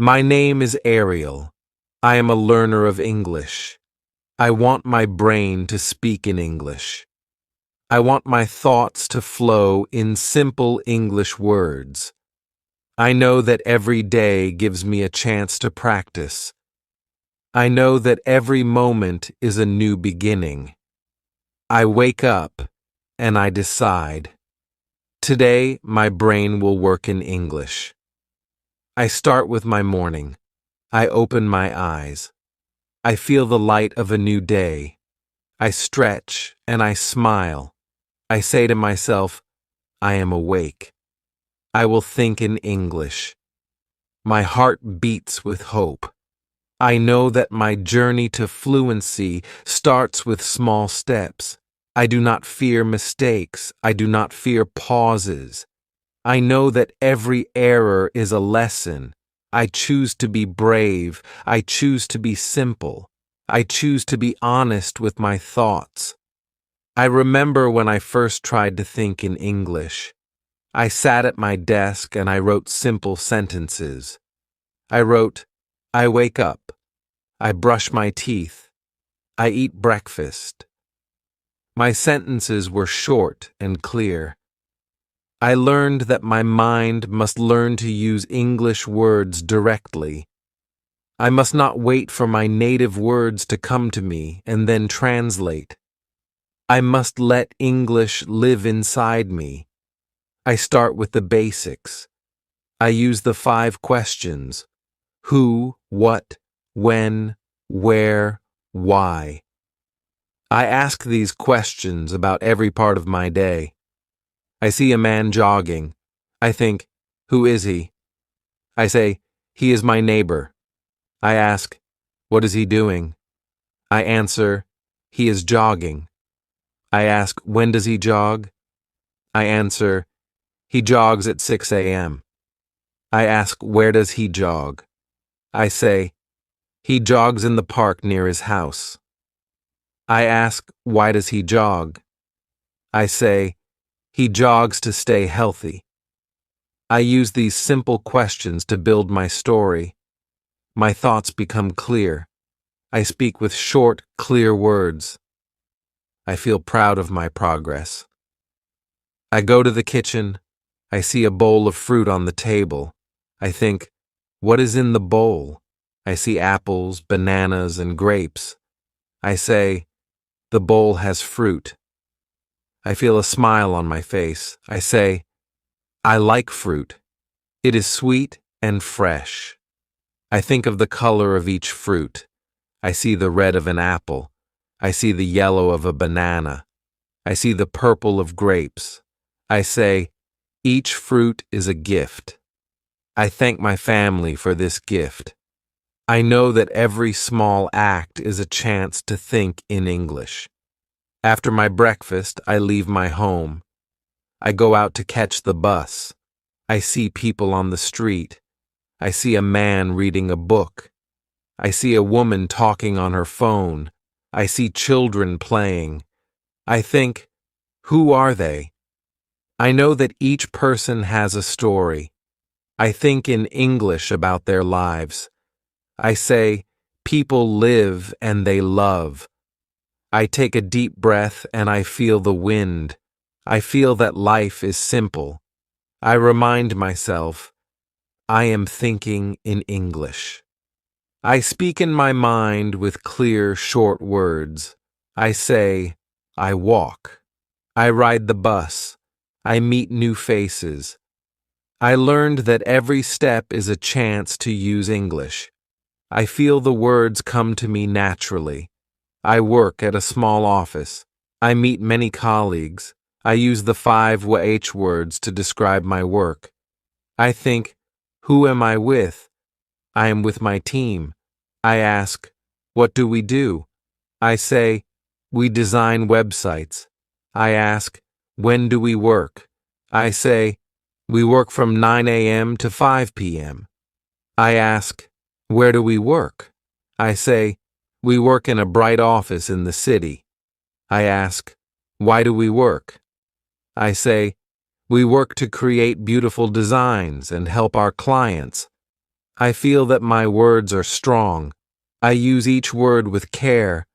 My name is Ariel. I am a learner of English. I want my brain to speak in English. I want my thoughts to flow in simple English words. I know that every day gives me a chance to practice. I know that every moment is a new beginning. I wake up and I decide. Today, my brain will work in English. I start with my morning. I open my eyes. I feel the light of a new day. I stretch and I smile. I say to myself, I am awake. I will think in English. My heart beats with hope. I know that my journey to fluency starts with small steps. I do not fear mistakes. I do not fear pauses. I know that every error is a lesson. I choose to be brave. I choose to be simple. I choose to be honest with my thoughts. I remember when I first tried to think in English. I sat at my desk and I wrote simple sentences. I wrote, I wake up. I brush my teeth. I eat breakfast. My sentences were short and clear. I learned that my mind must learn to use English words directly. I must not wait for my native words to come to me and then translate. I must let English live inside me. I start with the basics. I use the 5 questions: who, what, when, where, why. I ask these questions about every part of my day. I see a man jogging. I think, who is he? I say, he is my neighbor. I ask, what is he doing? I answer, he is jogging. I ask, when does he jog? I answer, he jogs at 6 a.m. I ask, where does he jog? I say, he jogs in the park near his house. I ask, why does he jog? I say, he jogs to stay healthy. I use these simple questions to build my story. My thoughts become clear. I speak with short, clear words. I feel proud of my progress. I go to the kitchen. I see a bowl of fruit on the table. I think, what is in the bowl? I see apples, bananas, and grapes. I say, the bowl has fruit. I feel a smile on my face. I say, I like fruit. It is sweet and fresh. I think of the color of each fruit. I see the red of an apple. I see the yellow of a banana. I see the purple of grapes. I say, each fruit is a gift. I thank my family for this gift. I know that every small act is a chance to think in English. After my breakfast, I leave my home. I go out to catch the bus. I see people on the street. I see a man reading a book. I see a woman talking on her phone. I see children playing. I think, who are they? I know that each person has a story. I think in English about their lives. I say, people live and they love. I take a deep breath and I feel the wind. I feel that life is simple. I remind myself, I am thinking in English. I speak in my mind with clear, short words. I say, I walk. I ride the bus. I meet new faces. I learned that every step is a chance to use English. I feel the words come to me naturally. I work at a small office. I meet many colleagues. I use the 5 H words to describe my work. I think, who am I with? I am with my team. I ask, what do we do? I say, we design websites. I ask, when do we work? I say, we work from 9 a.m. to 5 p.m. I ask, where do we work? I say, we work in a bright office in the city. I ask, why do we work? I say, we work to create beautiful designs and help our clients. I feel that my words are strong. I use each word with care.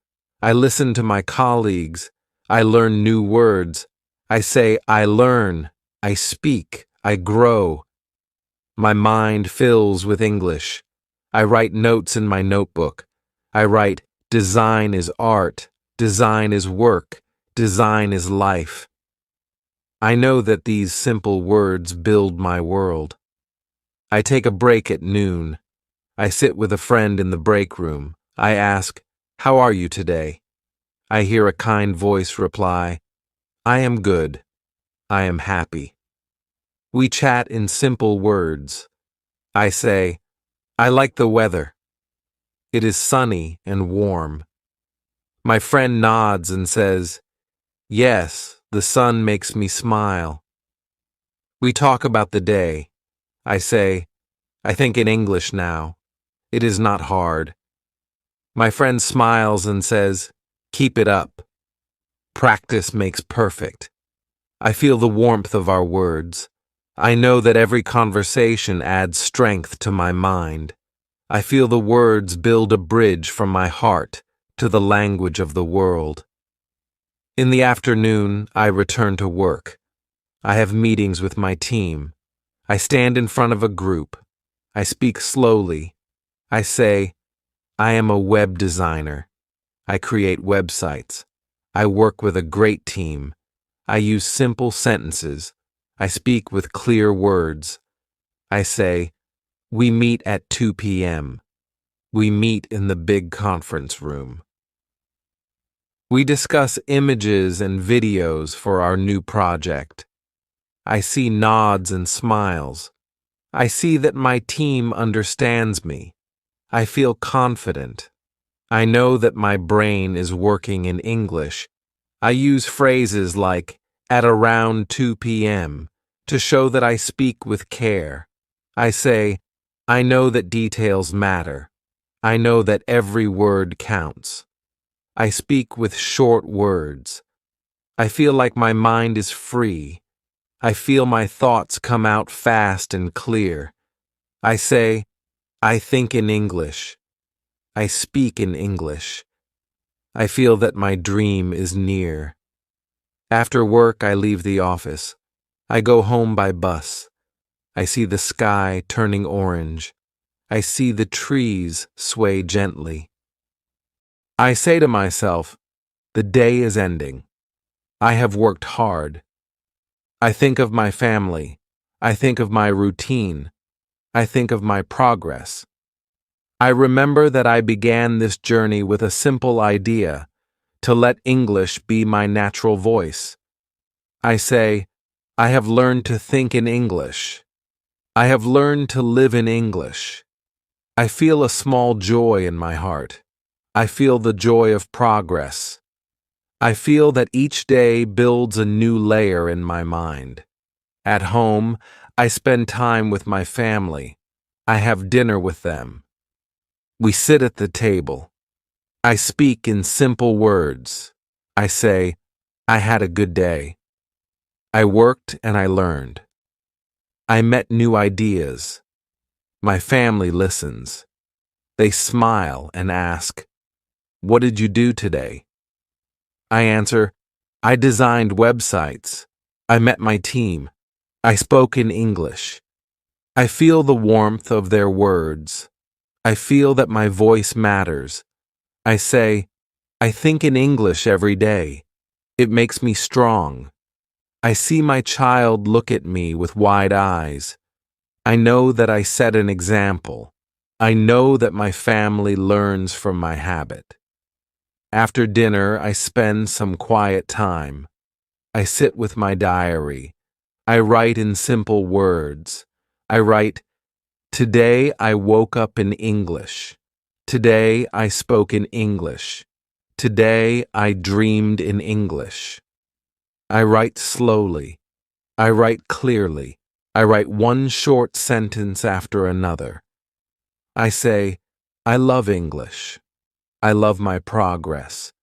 I listen to my colleagues. I learn new words. I say, I learn. I speak. I grow. My mind fills with English. I write notes in my notebook. I write, design is art. Design is work. Design is life. I know that these simple words build my world. I take a break at noon. I sit with a friend in the break room. I ask, how are you today? I hear a kind voice reply, I am good. I am happy. We chat in simple words. I say, I like the weather. It is sunny and warm. My friend nods and says, yes, the sun makes me smile. We talk about the day. I say, I think in English now. It is not hard. My friend smiles and says, keep it up. Practice makes perfect. I feel the warmth of our words. I know that every conversation adds strength to my mind. I feel the words build a bridge from my heart to the language of the world. In the afternoon, I return to work. I have meetings with my team. I stand in front of a group. I speak slowly. I say, I am a web designer. I create websites. I work with a great team. I use simple sentences. I speak with clear words. I say, we meet at 2 p.m. We meet in the big conference room. We discuss images and videos for our new project. I see nods and smiles. I see that my team understands me. I feel confident. I know that my brain is working in English. I use phrases like, at around 2 p.m. to show that I speak with care. I say, I know that details matter. I know that every word counts. I speak with short words. I feel like my mind is free. I feel my thoughts come out fast and clear. I say, I think in English. I speak in English. I feel that my dream is near. After work, I leave the office. I go home by bus. I see the sky turning orange. I see the trees sway gently. I say to myself, the day is ending. I have worked hard. I think of my family. I think of my routine. I think of my progress. I remember that I began this journey with a simple idea, to let English be my natural voice. I say, I have learned to think in English. I have learned to live in English. I feel a small joy in my heart. I feel the joy of progress. I feel that each day builds a new layer in my mind. At home, I spend time with my family. I have dinner with them. We sit at the table. I speak in simple words. I say, I had a good day. I worked and I learned. I met new ideas. My family listens. They smile and ask, what did you do today? I answer, I designed websites. I met my team. I spoke in English. I feel the warmth of their words. I feel that my voice matters. I say, I think in English every day. It makes me strong. I see my child look at me with wide eyes. I know that I set an example. I know that my family learns from my habit. After dinner, I spend some quiet time. I sit with my diary. I write in simple words. I write, today I woke up in English. Today I spoke in English. Today I dreamed in English. I write slowly. I write clearly. I write one short sentence after another. I say, I love English. I love my progress.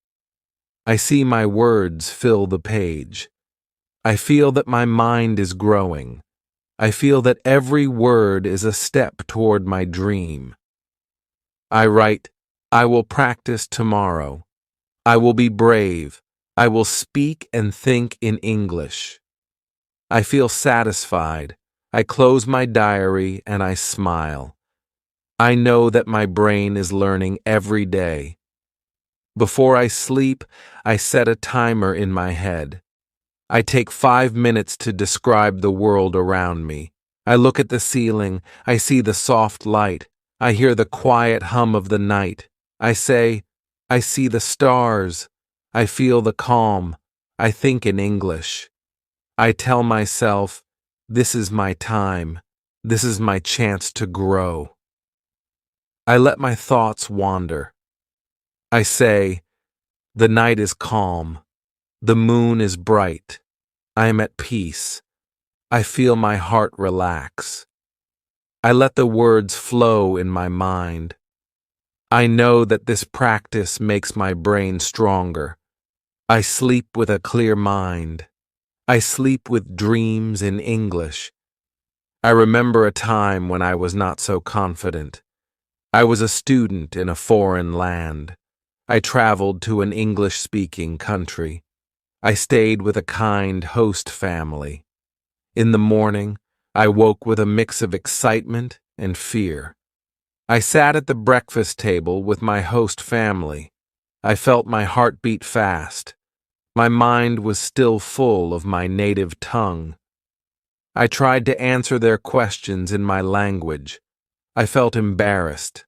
I see my words fill the page. I feel that my mind is growing. I feel that every word is a step toward my dream. I write, I will practice tomorrow. I will be brave. I will speak and think in English. I feel satisfied. I close my diary and I smile. I know that my brain is learning every day. Before I sleep, I set a timer in my head. I take 5 minutes to describe the world around me. I look at the ceiling. I see the soft light. I hear the quiet hum of the night. I say, I see the stars. I feel the calm. I think in English. I tell myself, this is my time. This is my chance to grow. I let my thoughts wander. I say, the night is calm. The moon is bright. I am at peace. I feel my heart relax. I let the words flow in my mind. I know that this practice makes my brain stronger. I sleep with a clear mind. I sleep with dreams in English. I remember a time when I was not so confident. I was a student in a foreign land. I traveled to an English-speaking country. I stayed with a kind host family. In the morning, I woke with a mix of excitement and fear. I sat at the breakfast table with my host family. I felt my heart beat fast. My mind was still full of my native tongue. I tried to answer their questions in my language. I felt embarrassed.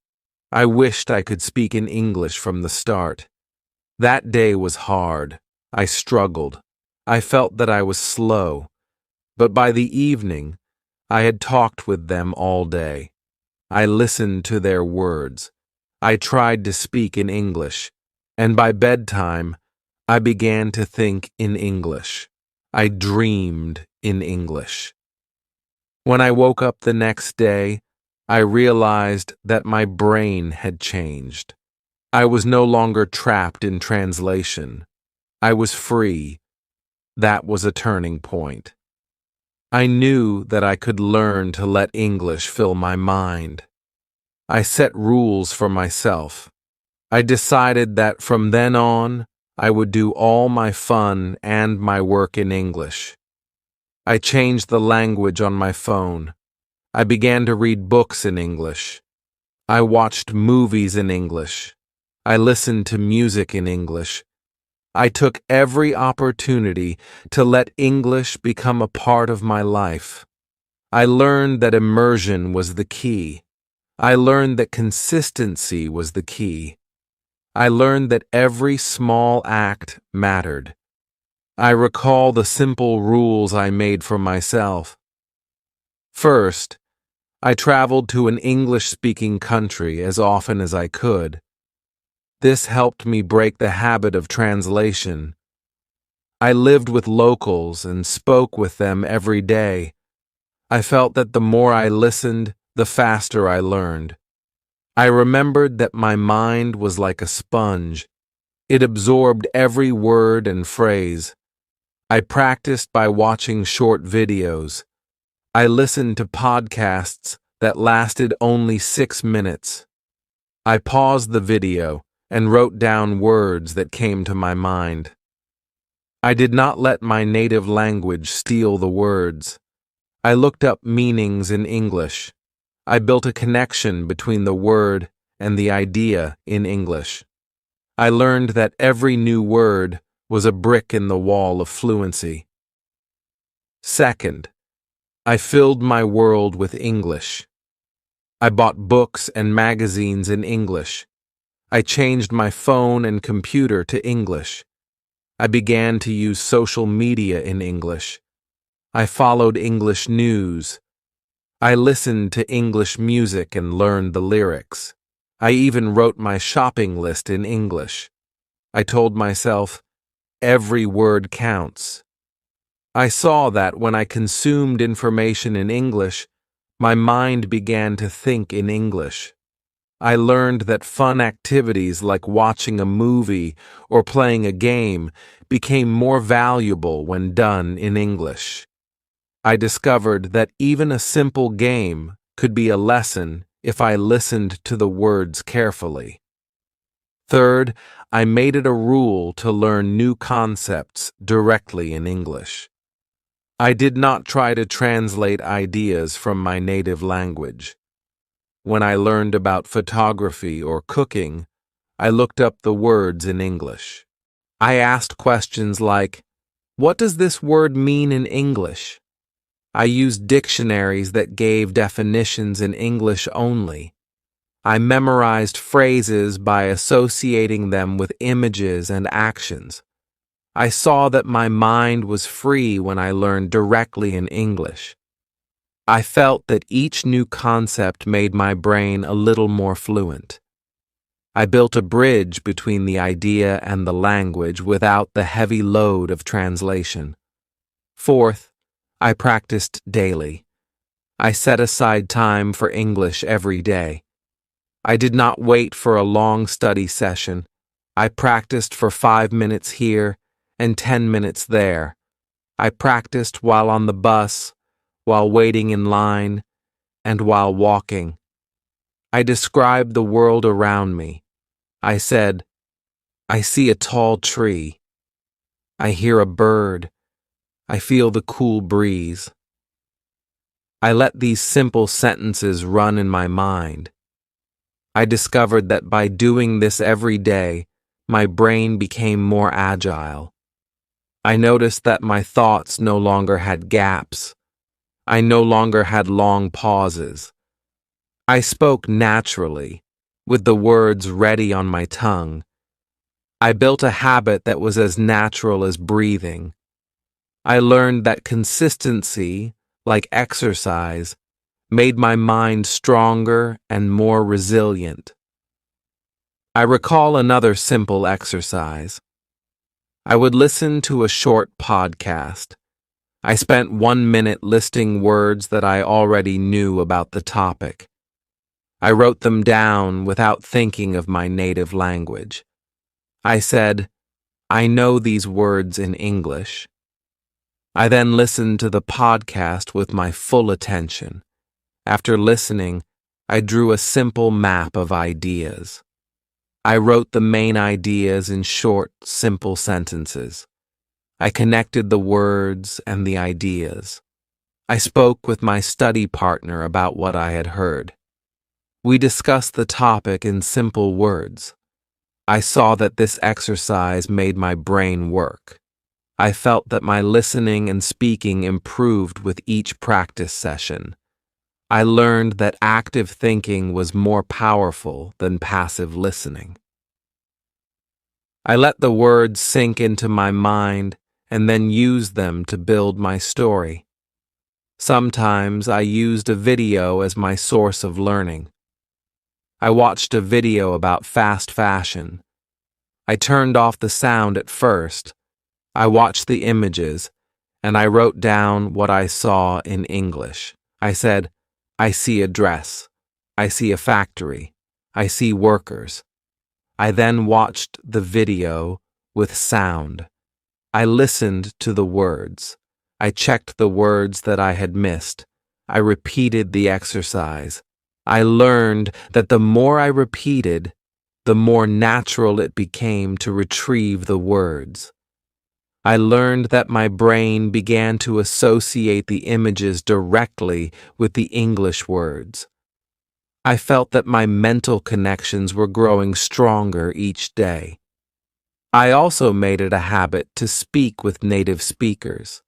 I wished I could speak in English from the start. That day was hard. I struggled. I felt that I was slow. But by the evening, I had talked with them all day. I listened to their words. I tried to speak in English. And by bedtime, I began to think in English. I dreamed in English. When I woke up the next day, I realized that my brain had changed. I was no longer trapped in translation. I was free. That was a turning point. I knew that I could learn to let English fill my mind. I set rules for myself. I decided that from then on, I would do all my fun and my work in English. I changed the language on my phone. I began to read books in English. I watched movies in English. I listened to music in English. I took every opportunity to let English become a part of my life. I learned that immersion was the key. I learned that consistency was the key. I learned that every small act mattered. I recall the simple rules I made for myself. First, I traveled to an English-speaking country as often as I could. This helped me break the habit of translation. I lived with locals and spoke with them every day. I felt that the more I listened, the faster I learned. I remembered that my mind was like a sponge. It absorbed every word and phrase. I practiced by watching short videos. I listened to podcasts that lasted only 6 minutes. I paused the video and wrote down words that came to my mind. I did not let my native language steal the words. I looked up meanings in English. I built a connection between the word and the idea in English. I learned that every new word was a brick in the wall of fluency. Second, I filled my world with English. I bought books and magazines in English. I changed my phone and computer to English. I began to use social media in English. I followed English news. I listened to English music and learned the lyrics. I even wrote my shopping list in English. I told myself, every word counts. I saw that when I consumed information in English, my mind began to think in English. I learned that fun activities like watching a movie or playing a game became more valuable when done in English. I discovered that even a simple game could be a lesson if I listened to the words carefully. Third, I made it a rule to learn new concepts directly in English. I did not try to translate ideas from my native language. When I learned about photography or cooking, I looked up the words in English. I asked questions like, "What does this word mean in English?" I used dictionaries that gave definitions in English only. I memorized phrases by associating them with images and actions. I saw that my mind was free when I learned directly in English. I felt that each new concept made my brain a little more fluent. I built a bridge between the idea and the language without the heavy load of translation. Fourth, I practiced daily. I set aside time for English every day. I did not wait for a long study session. I practiced for 5 minutes here and 10 minutes there. I practiced while on the bus, while waiting in line, and while walking. I described the world around me. I said, "I see a tall tree. I hear a bird. I feel the cool breeze." I let these simple sentences run in my mind. I discovered that by doing this every day, my brain became more agile. I noticed that my thoughts no longer had gaps. I no longer had long pauses. I spoke naturally, with the words ready on my tongue. I built a habit that was as natural as breathing. I learned that consistency, like exercise, made my mind stronger and more resilient. I recall another simple exercise. I would listen to a short podcast. I spent 1 minute listing words that I already knew about the topic. I wrote them down without thinking of my native language. I said, "I know these words in English." I then listened to the podcast with my full attention. After listening, I drew a simple map of ideas. I wrote the main ideas in short, simple sentences. I connected the words and the ideas. I spoke with my study partner about what I had heard. We discussed the topic in simple words. I saw that this exercise made my brain work. I felt that my listening and speaking improved with each practice session. I learned that active thinking was more powerful than passive listening. I let the words sink into my mind and then used them to build my story. Sometimes I used a video as my source of learning. I watched a video about fast fashion. I turned off the sound at first. I watched the images, and I wrote down what I saw in English. I said, "I see a dress. I see a factory. I see workers." I then watched the video with sound. I listened to the words. I checked the words that I had missed. I repeated the exercise. I learned that the more I repeated, the more natural it became to retrieve the words. I learned that my brain began to associate the images directly with the English words. I felt that my mental connections were growing stronger each day. I also made it a habit to speak with native speakers.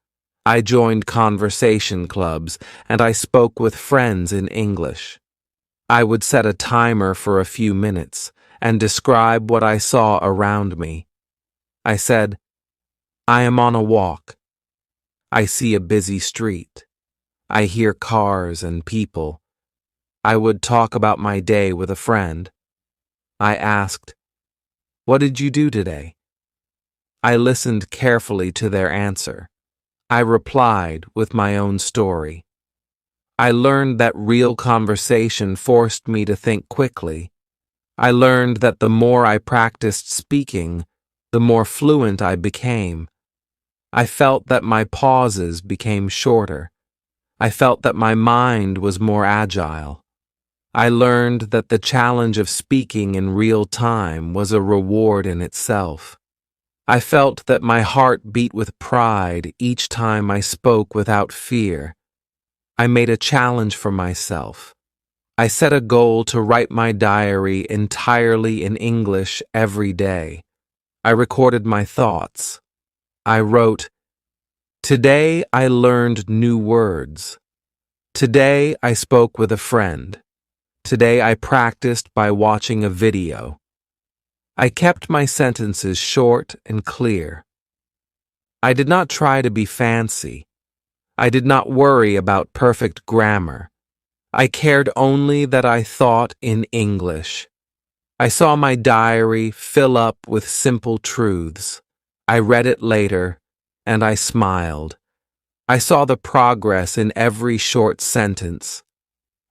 I joined conversation clubs and I spoke with friends in English. I would set a timer for a few minutes and describe what I saw around me. I said, "I am on a walk. I see a busy street. I hear cars and people." I would talk about my day with a friend. I asked, "What did you do today?" I listened carefully to their answer. I replied with my own story. I learned that real conversation forced me to think quickly. I learned that the more I practiced speaking, the more fluent I became. I felt that my pauses became shorter. I felt that my mind was more agile. I learned that the challenge of speaking in real time was a reward in itself. I felt that my heart beat with pride each time I spoke without fear. I made a challenge for myself. I set a goal to write my diary entirely in English every day. I recorded my thoughts. I wrote, "Today I learned new words. Today I spoke with a friend. Today I practiced by watching a video." I kept my sentences short and clear. I did not try to be fancy. I did not worry about perfect grammar. I cared only that I thought in English. I saw my diary fill up with simple truths. I read it later, and I smiled. I saw the progress in every short sentence.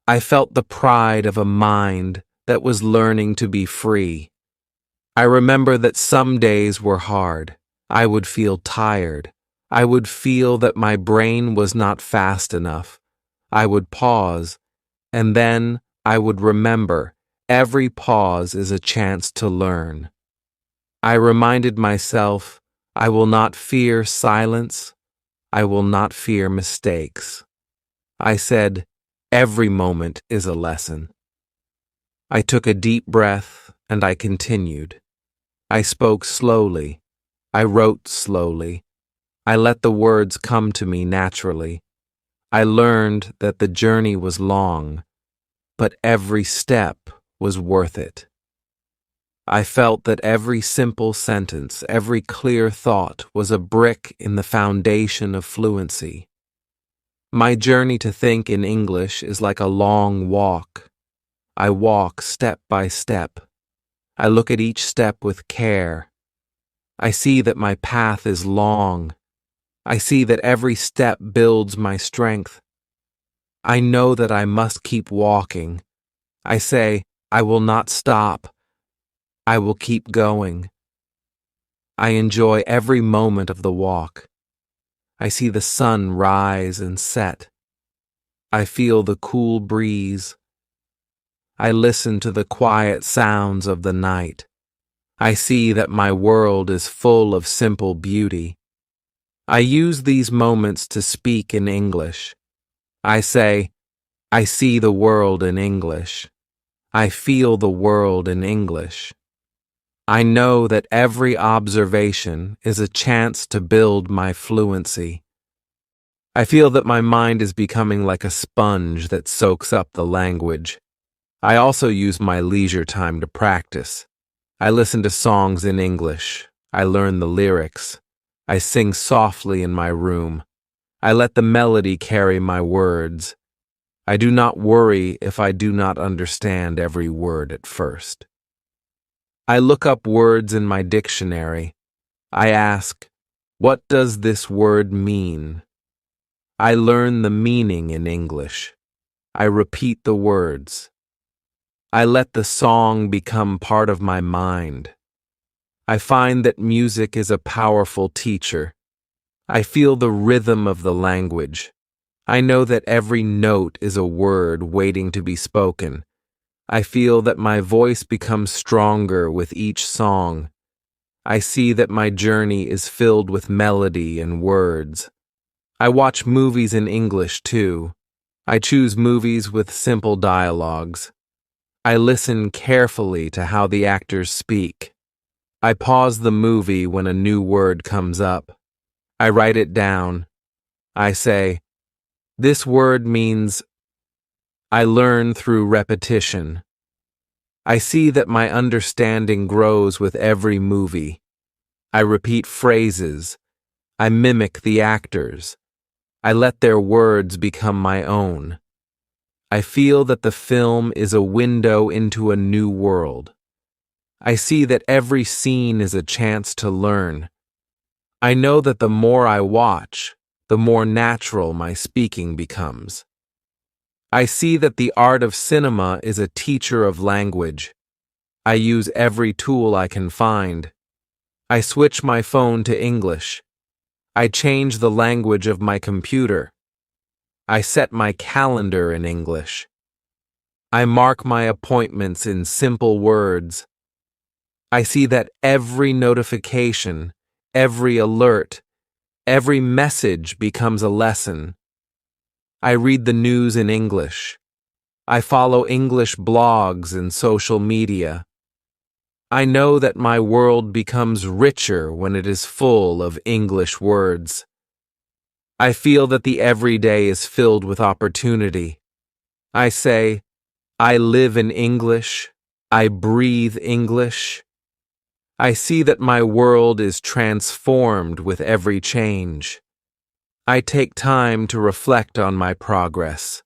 I felt the pride of a mind that was learning to be free. I remember that some days were hard. I would feel tired. I would feel that my brain was not fast enough. I would pause, and then I would remember every pause is a chance to learn. I reminded myself, I will not fear silence. I will not fear mistakes. I said, every moment is a lesson. I took a deep breath and I continued. I spoke slowly. I wrote slowly. I let the words come to me naturally. I learned that the journey was long, but every step was worth it. I felt that every simple sentence, every clear thought was a brick in the foundation of fluency. My journey to think in English is like a long walk. I walk step by step. I look at each step with care. I see that my path is long. I see that every step builds my strength. I know that I must keep walking. I say, I will not stop. I will keep going. I enjoy every moment of the walk. I see the sun rise and set. I feel the cool breeze. I listen to the quiet sounds of the night. I see that my world is full of simple beauty. I use these moments to speak in English. I say, I see the world in English. I feel the world in English. I know that every observation is a chance to build my fluency. I feel that my mind is becoming like a sponge that soaks up the language. I also use my leisure time to practice. I listen to songs in English. I learn the lyrics. I sing softly in my room. I let the melody carry my words. I do not worry if I do not understand every word at first. I look up words in my dictionary. I ask, what does this word mean? I learn the meaning in English. I repeat the words. I let the song become part of my mind. I find that music is a powerful teacher. I feel the rhythm of the language. I know that every note is a word waiting to be spoken. I feel that my voice becomes stronger with each song. I see that my journey is filled with melody and words. I watch movies in English too. I choose movies with simple dialogues. I listen carefully to how the actors speak. I pause the movie when a new word comes up. I write it down. I say, this word means. I learn through repetition. I see that my understanding grows with every movie. I repeat phrases. I mimic the actors. I let their words become my own. I feel that the film is a window into a new world. I see that every scene is a chance to learn. I know that the more I watch, the more natural my speaking becomes. I see that the art of cinema is a teacher of language. I use every tool I can find. I switch my phone to English. I change the language of my computer. I set my calendar in English. I mark my appointments in simple words. I see that every notification, every alert, every message becomes a lesson. I read the news in English. I follow English blogs and social media. I know that my world becomes richer when it is full of English words. I feel that the everyday is filled with opportunity. I say, I live in English. I breathe English. I see that my world is transformed with every change. I take time to reflect on my progress.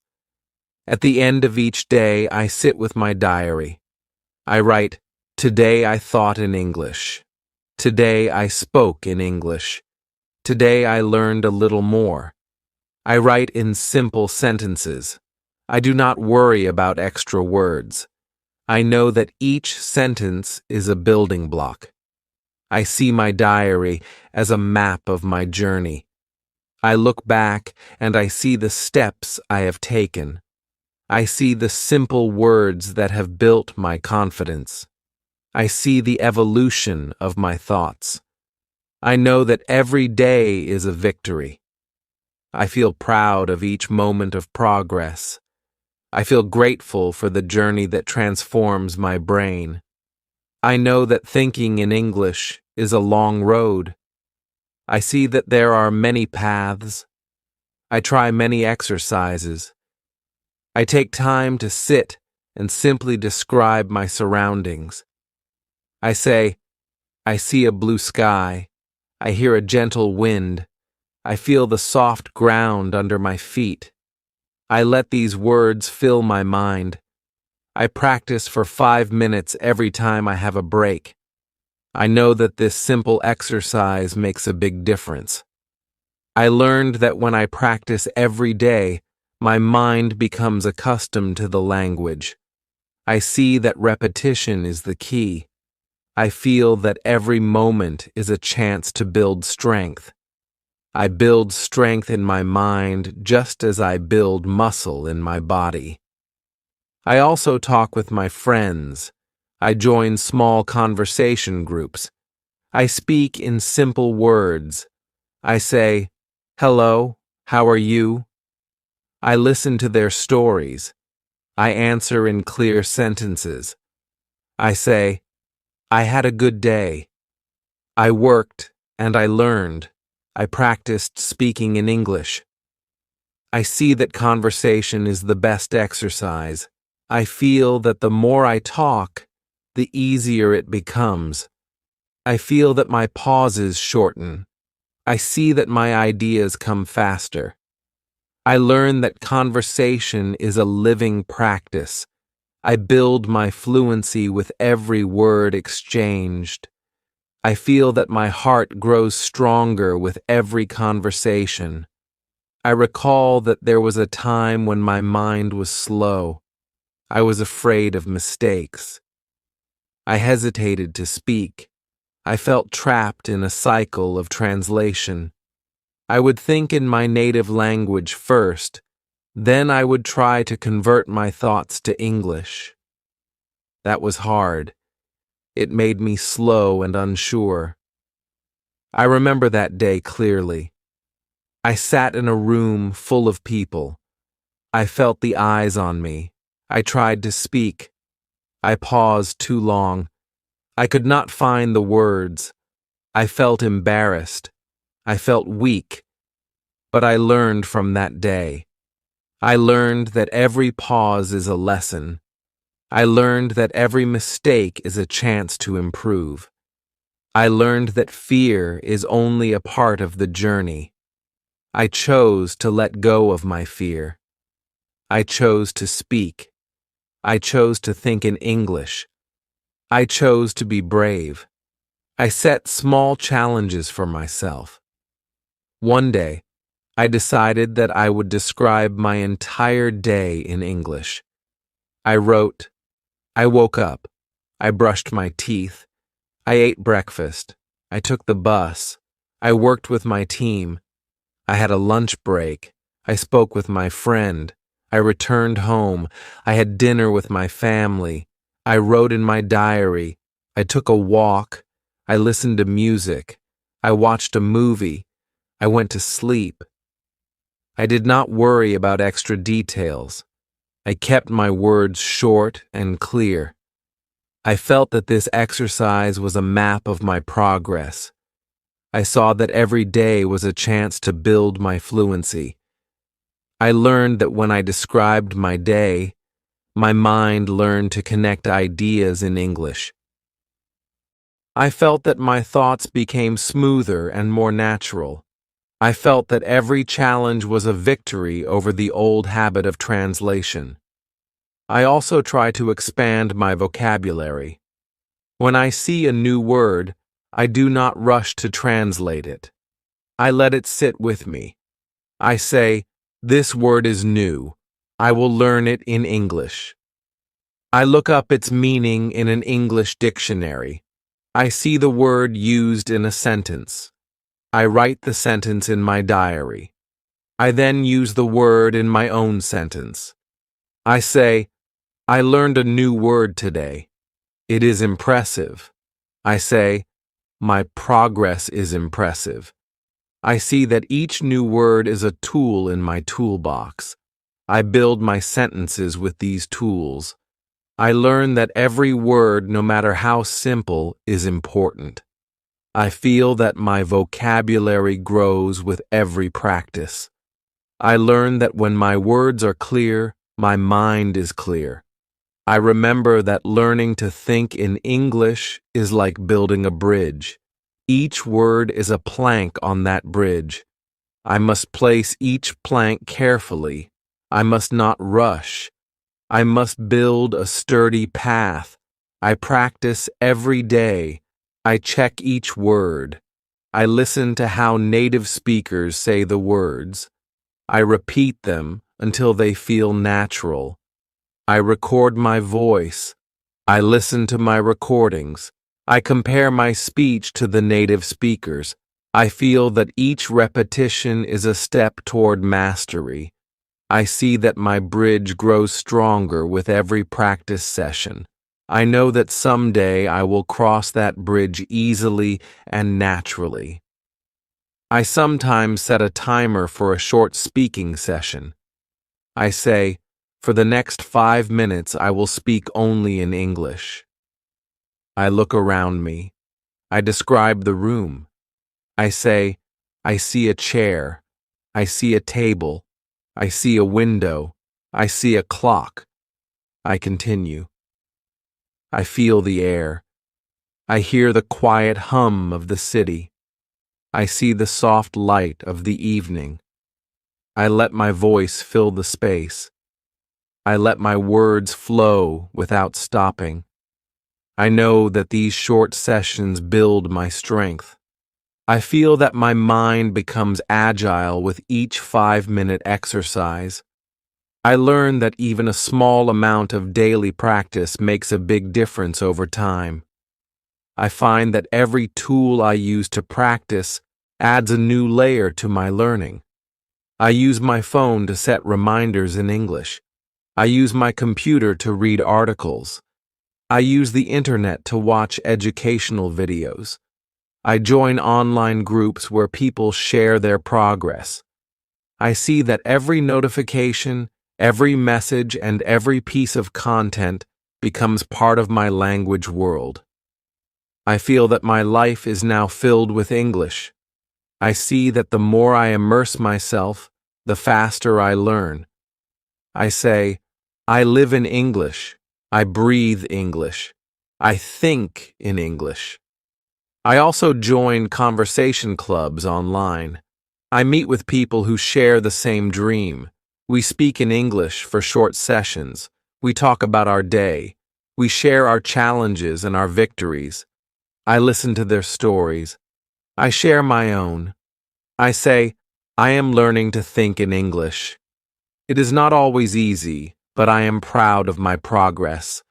At the end of each day, I sit with my diary. I write, "Today I thought in English. Today I spoke in English. Today I learned a little more." I write in simple sentences. I do not worry about extra words. I know that each sentence is a building block. I see my diary as a map of my journey. I look back and I see the steps I have taken. I see the simple words that have built my confidence. I see the evolution of my thoughts. I know that every day is a victory. I feel proud of each moment of progress. I feel grateful for the journey that transforms my brain. I know that thinking in English is a long road. I see that there are many paths. I try many exercises. I take time to sit and simply describe my surroundings. I say, I see a blue sky. I hear a gentle wind. I feel the soft ground under my feet. I let these words fill my mind. I practice for 5 minutes every time I have a break. I know that this simple exercise makes a big difference. I learned that when I practice every day, my mind becomes accustomed to the language. I see that repetition is the key. I feel that every moment is a chance to build strength. I build strength in my mind just as I build muscle in my body. I also talk with my friends. I join small conversation groups. I speak in simple words. I say, "Hello, how are you?" I listen to their stories. I answer in clear sentences. I say, "I had a good day. I worked and I learned. I practiced speaking in English." I see that conversation is the best exercise. I feel that the more I talk, the easier it becomes. I feel that my pauses shorten. I see that my ideas come faster. I learn that conversation is a living practice. I build my fluency with every word exchanged. I feel that my heart grows stronger with every conversation. I recall that there was a time when my mind was slow. I was afraid of mistakes. I hesitated to speak. I felt trapped in a cycle of translation. I would think in my native language first, then I would try to convert my thoughts to English. That was hard. It made me slow and unsure. I remember that day clearly. I sat in a room full of people. I felt the eyes on me. I tried to speak. I paused too long. I could not find the words. I felt embarrassed. I felt weak. But I learned from that day. I learned that every pause is a lesson. I learned that every mistake is a chance to improve. I learned that fear is only a part of the journey. I chose to let go of my fear. I chose to speak. I chose to think in English. I chose to be brave. I set small challenges for myself. One day, I decided that I would describe my entire day in English. I wrote, I woke up. I brushed my teeth. I ate breakfast. I took the bus. I worked with my team. I had a lunch break. I spoke with my friend. I returned home. I had dinner with my family. I wrote in my diary. I took a walk. I listened to music. I watched a movie. I went to sleep. I did not worry about extra details. I kept my words short and clear. I felt that this exercise was a map of my progress. I saw that every day was a chance to build my fluency. I learned that when I described my day, my mind learned to connect ideas in English. I felt that my thoughts became smoother and more natural. I felt that every challenge was a victory over the old habit of translation. I also try to expand my vocabulary. When I see a new word, I do not rush to translate it. I let it sit with me. I say, "This word is new. I will learn it in English." I look up its meaning in an English dictionary. I see the word used in a sentence. I write the sentence in my diary. I then use the word in my own sentence. I say, "I learned a new word today. It is impressive." I say, "My progress is impressive." I see that each new word is a tool in my toolbox. I build my sentences with these tools. I learn that every word, no matter how simple, is important. I feel that my vocabulary grows with every practice. I learn that when my words are clear, my mind is clear. I remember that learning to think in English is like building a bridge. Each word is a plank on that bridge. I must place each plank carefully. I must not rush. I must build a sturdy path. I practice every day. I check each word. I listen to how native speakers say the words. I repeat them until they feel natural. I record my voice. I listen to my recordings. I compare my speech to the native speakers. I feel that each repetition is a step toward mastery. I see that my bridge grows stronger with every practice session. I know that someday I will cross that bridge easily and naturally. I sometimes set a timer for a short speaking session. I say, "For the next 5 minutes, I will speak only in English." I look around me. I describe the room. I say, "I see a chair. I see a table. I see a window. I see a clock." I continue. I feel the air. I hear the quiet hum of the city. I see the soft light of the evening. I let my voice fill the space. I let my words flow without stopping. I know that these short sessions build my strength. I feel that my mind becomes agile with each 5-minute exercise. I learn that even a small amount of daily practice makes a big difference over time. I find that every tool I use to practice adds a new layer to my learning. I use my phone to set reminders in English. I use my computer to read articles. I use the internet to watch educational videos. I join online groups where people share their progress. I see that every notification, every message, and every piece of content becomes part of my language world. I feel that my life is now filled with English. I see that the more I immerse myself, the faster I learn. I say, "I live in English. I breathe English. I think in English." I also join conversation clubs online. I meet with people who share the same dream. We speak in English for short sessions. We talk about our day. We share our challenges and our victories. I listen to their stories. I share my own. I say, "I am learning to think in English." It is not always easy, but I am proud of my progress.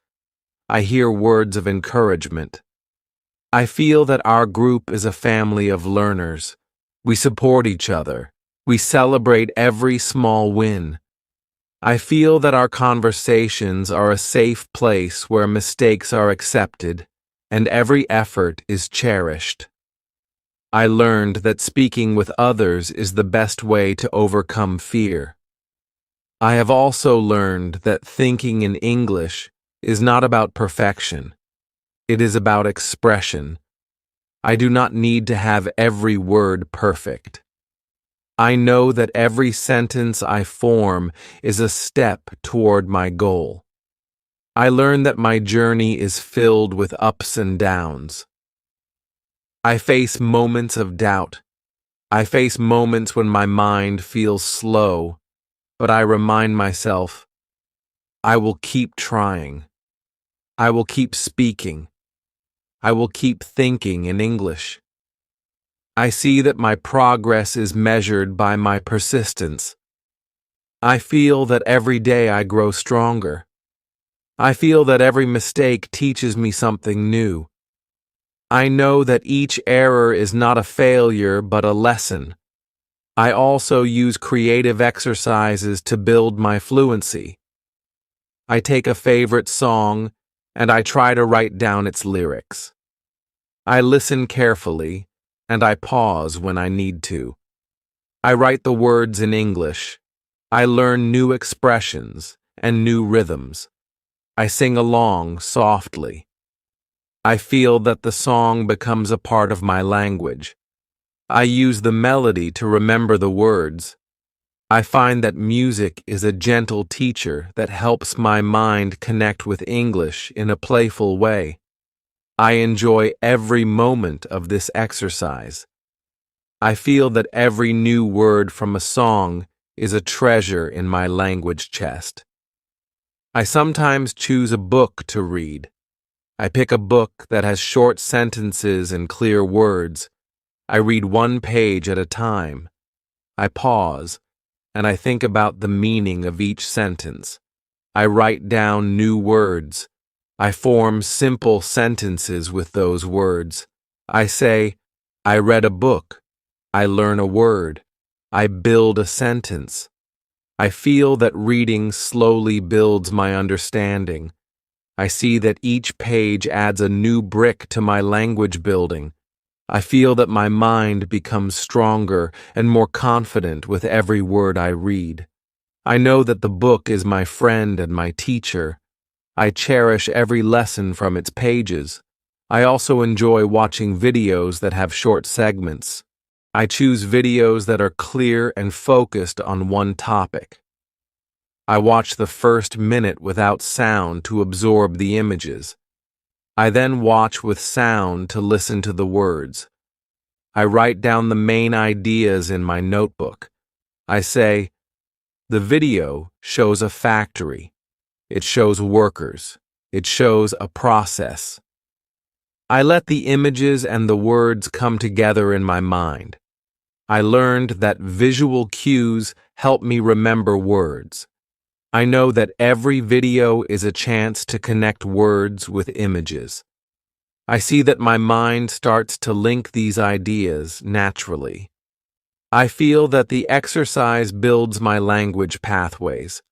I hear words of encouragement. I feel that our group is a family of learners. We support each other. We celebrate every small win. I feel that our conversations are a safe place where mistakes are accepted and every effort is cherished. I learned that speaking with others is the best way to overcome fear. I have also learned that thinking in English is not about perfection. It is about expression. I do not need to have every word perfect. I know that every sentence I form is a step toward my goal. I learn that my journey is filled with ups and downs. I face moments of doubt. I face moments when my mind feels slow, but I remind myself, I will keep trying. I will keep speaking. I will keep thinking in English. I see that my progress is measured by my persistence. I feel that every day I grow stronger. I feel that every mistake teaches me something new. I know that each error is not a failure but a lesson. I also use creative exercises to build my fluency. I take a favorite song and I try to write down its lyrics. I listen carefully and I pause when I need to. I write the words in English. I learn new expressions and new rhythms. I sing along softly. I feel that the song becomes a part of my language. I use the melody to remember the words. I find that music is a gentle teacher that helps my mind connect with English in a playful way. I enjoy every moment of this exercise. I feel that every new word from a song is a treasure in my language chest. I sometimes choose a book to read. I pick a book that has short sentences and clear words. I read one page at a time. I pause, and I think about the meaning of each sentence. I write down new words. I form simple sentences with those words. I say, I read a book. I learn a word. I build a sentence. I feel that reading slowly builds my understanding. I see that each page adds a new brick to my language building. I feel that my mind becomes stronger and more confident with every word I read. I know that the book is my friend and my teacher. I cherish every lesson from its pages. I also enjoy watching videos that have short segments. I choose videos that are clear and focused on one topic. I watch the first minute without sound to absorb the images. I then watch with sound to listen to the words. I write down the main ideas in my notebook. I say, the video shows a factory. It shows workers. It shows a process. I let the images and the words come together in my mind. I learned that visual cues help me remember words. I know that every video is a chance to connect words with images. I see that my mind starts to link these ideas naturally. I feel that the exercise builds my language pathways.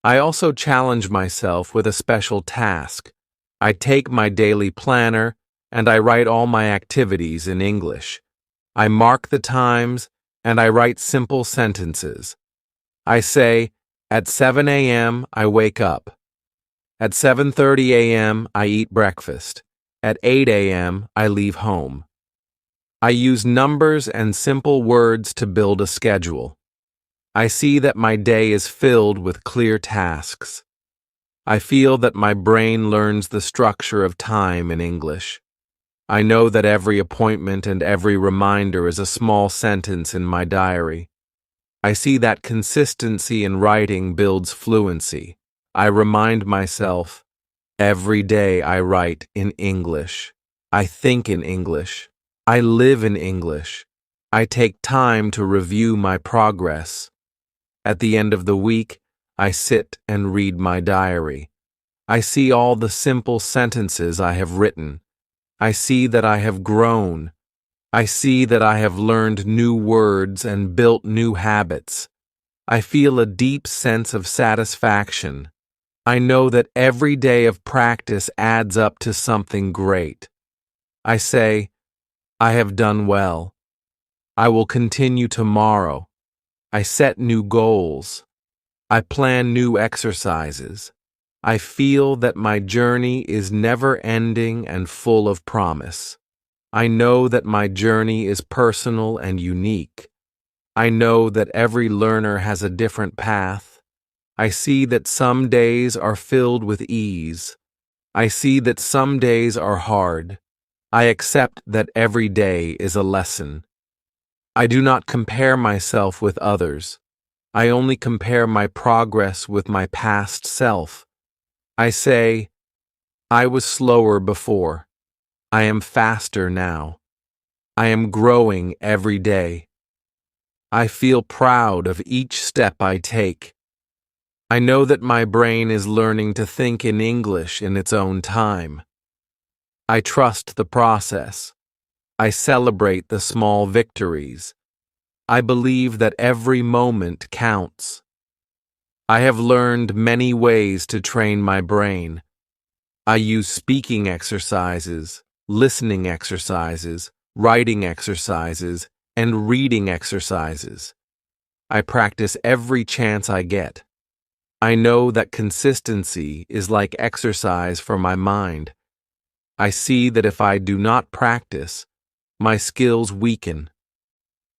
I also challenge myself with a special task. I take my daily planner and I write all my activities in English. I mark the times and I write simple sentences. I say, at 7 a.m. I wake up. At 7:30 a.m. I eat breakfast. At 8 a.m. I leave home. I use numbers and simple words to build a schedule. I see that my day is filled with clear tasks. I feel that my brain learns the structure of time in English. I know that every appointment and every reminder is a small sentence in my diary. I see that consistency in writing builds fluency. I remind myself, every day I write in English. I think in English. I live in English. I take time to review my progress. At the end of the week, I sit and read my diary. I see all the simple sentences I have written. I see that I have grown. I see that I have learned new words and built new habits. I feel a deep sense of satisfaction. I know that every day of practice adds up to something great. I say, I have done well. I will continue tomorrow. I set new goals. I plan new exercises. I feel that my journey is never ending and full of promise. I know that my journey is personal and unique. I know that every learner has a different path. I see that some days are filled with ease. I see that some days are hard. I accept that every day is a lesson. I do not compare myself with others. I only compare my progress with my past self. I say, I was slower before. I am faster now. I am growing every day. I feel proud of each step I take. I know that my brain is learning to think in English in its own time. I trust the process. I celebrate the small victories. I believe that every moment counts. I have learned many ways to train my brain. I use speaking exercises, listening exercises, writing exercises, and reading exercises. I practice every chance I get. I know that consistency is like exercise for my mind. I see that if I do not practice, my skills weaken.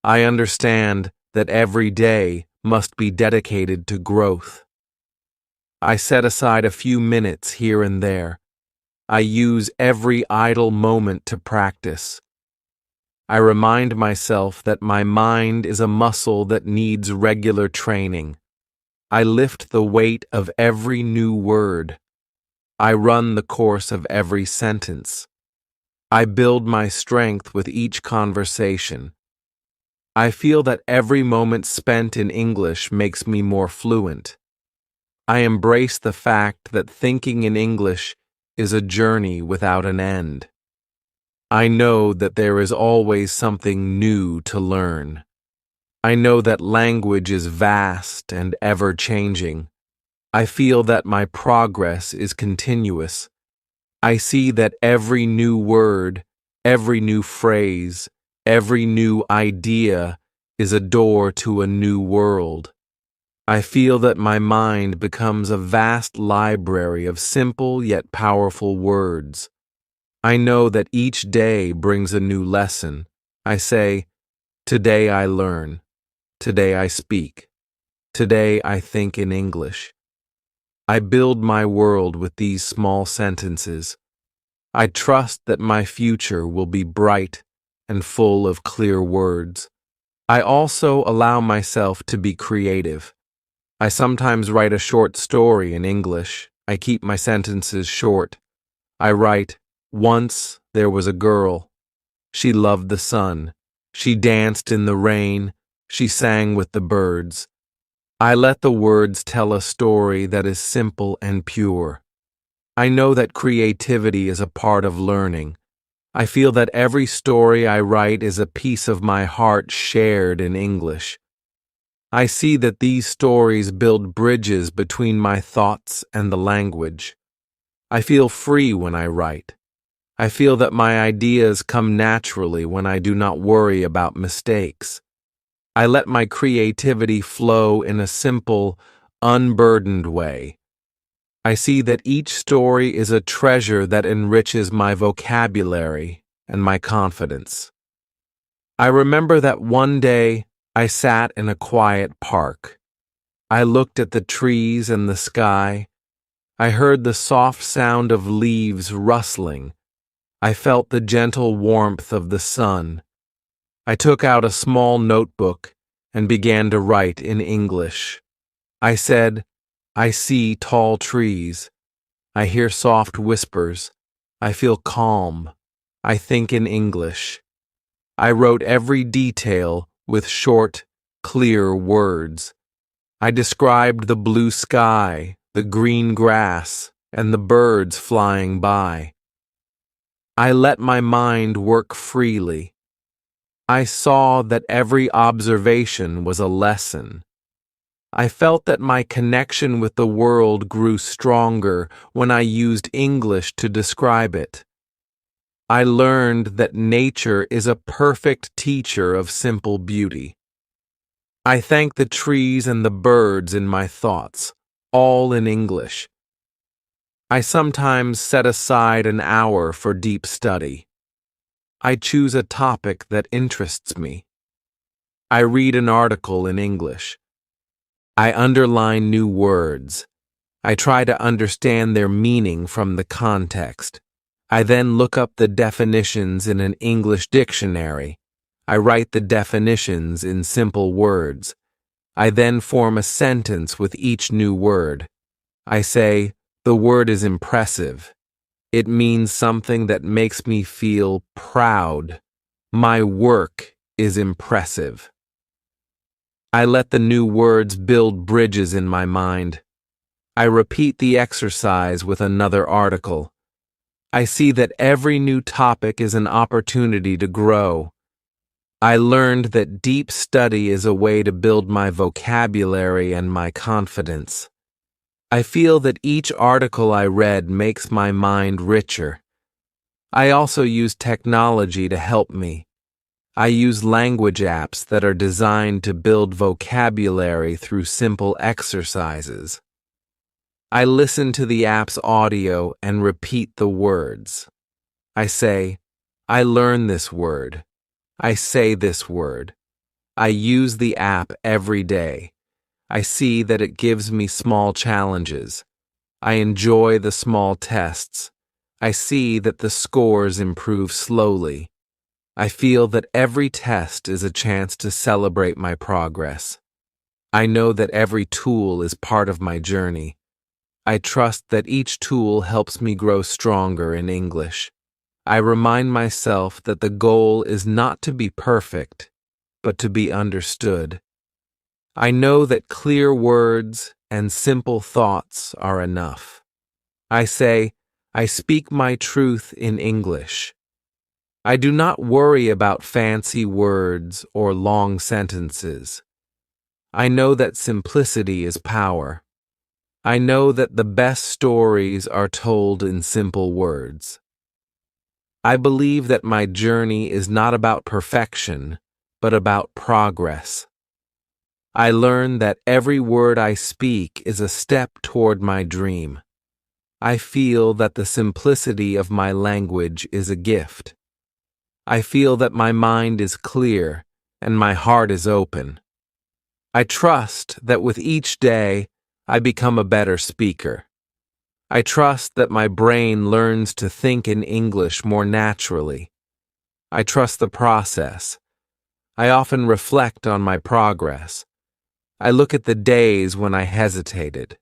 I understand that every day must be dedicated to growth. I set aside a few minutes here and there. I use every idle moment to practice. I remind myself that my mind is a muscle that needs regular training. I lift the weight of every new word. I run the course of every sentence. I build my strength with each conversation. I feel that every moment spent in English makes me more fluent. I embrace the fact that thinking in English is a journey without an end. I know that there is always something new to learn. I know that language is vast and ever-changing. I feel that my progress is continuous. I see that every new word, every new phrase, every new idea is a door to a new world. I feel that my mind becomes a vast library of simple yet powerful words. I know that each day brings a new lesson. I say, today I learn. Today I speak. Today I think in English. I build my world with these small sentences. I trust that my future will be bright and full of clear words. I also allow myself to be creative. I sometimes write a short story in English. I keep my sentences short. I write, once there was a girl. She loved the sun. She danced in the rain. She sang with the birds. I let the words tell a story that is simple and pure. I know that creativity is a part of learning. I feel that every story I write is a piece of my heart shared in English. I see that these stories build bridges between my thoughts and the language. I feel free when I write. I feel that my ideas come naturally when I do not worry about mistakes. I let my creativity flow in a simple, unburdened way. I see that each story is a treasure that enriches my vocabulary and my confidence. I remember that one day I sat in a quiet park. I looked at the trees and the sky. I heard the soft sound of leaves rustling. I felt the gentle warmth of the sun. I took out a small notebook and began to write in English. I said, I see tall trees. I hear soft whispers. I feel calm. I think in English. I wrote every detail with short, clear words. I described the blue sky, the green grass, and the birds flying by. I let my mind work freely. I saw that every observation was a lesson. I felt that my connection with the world grew stronger when I used English to describe it. I learned that nature is a perfect teacher of simple beauty. I thank the trees and the birds in my thoughts, all in English. I sometimes set aside an hour for deep study. I choose a topic that interests me. I read an article in English. I underline new words. I try to understand their meaning from the context. I then look up the definitions in an English dictionary. I write the definitions in simple words. I then form a sentence with each new word. I say, the word is impressive. It means something that makes me feel proud. My work is impressive. I let the new words build bridges in my mind. I repeat the exercise with another article. I see that every new topic is an opportunity to grow. I learned that deep study is a way to build my vocabulary and my confidence. I feel that each article I read makes my mind richer. I also use technology to help me. I use language apps that are designed to build vocabulary through simple exercises. I listen to the app's audio and repeat the words. I say, I learn this word. I say this word. I use the app every day. I see that it gives me small challenges. I enjoy the small tests. I see that the scores improve slowly. I feel that every test is a chance to celebrate my progress. I know that every tool is part of my journey. I trust that each tool helps me grow stronger in English. I remind myself that the goal is not to be perfect, but to be understood. I know that clear words and simple thoughts are enough. I say, I speak my truth in English. I do not worry about fancy words or long sentences. I know that simplicity is power. I know that the best stories are told in simple words. I believe that my journey is not about perfection, but about progress. I learn that every word I speak is a step toward my dream. I feel that the simplicity of my language is a gift. I feel that my mind is clear and my heart is open. I trust that with each day, I become a better speaker. I trust that my brain learns to think in English more naturally. I trust the process. I often reflect on my progress. I look at the days when I hesitated.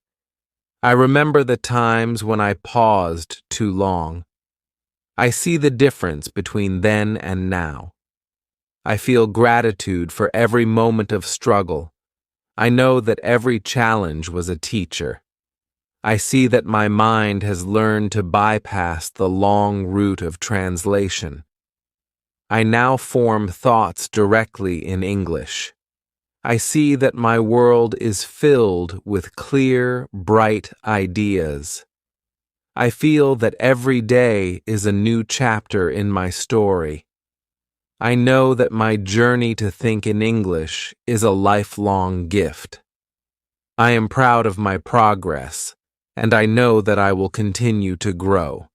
I remember the times when I paused too long. I see the difference between then and now. I feel gratitude for every moment of struggle. I know that every challenge was a teacher. I see that my mind has learned to bypass the long route of translation. I now form thoughts directly in English. I see that my world is filled with clear, bright ideas. I feel that every day is a new chapter in my story. I know that my journey to think in English is a lifelong gift. I am proud of my progress, and I know that I will continue to grow.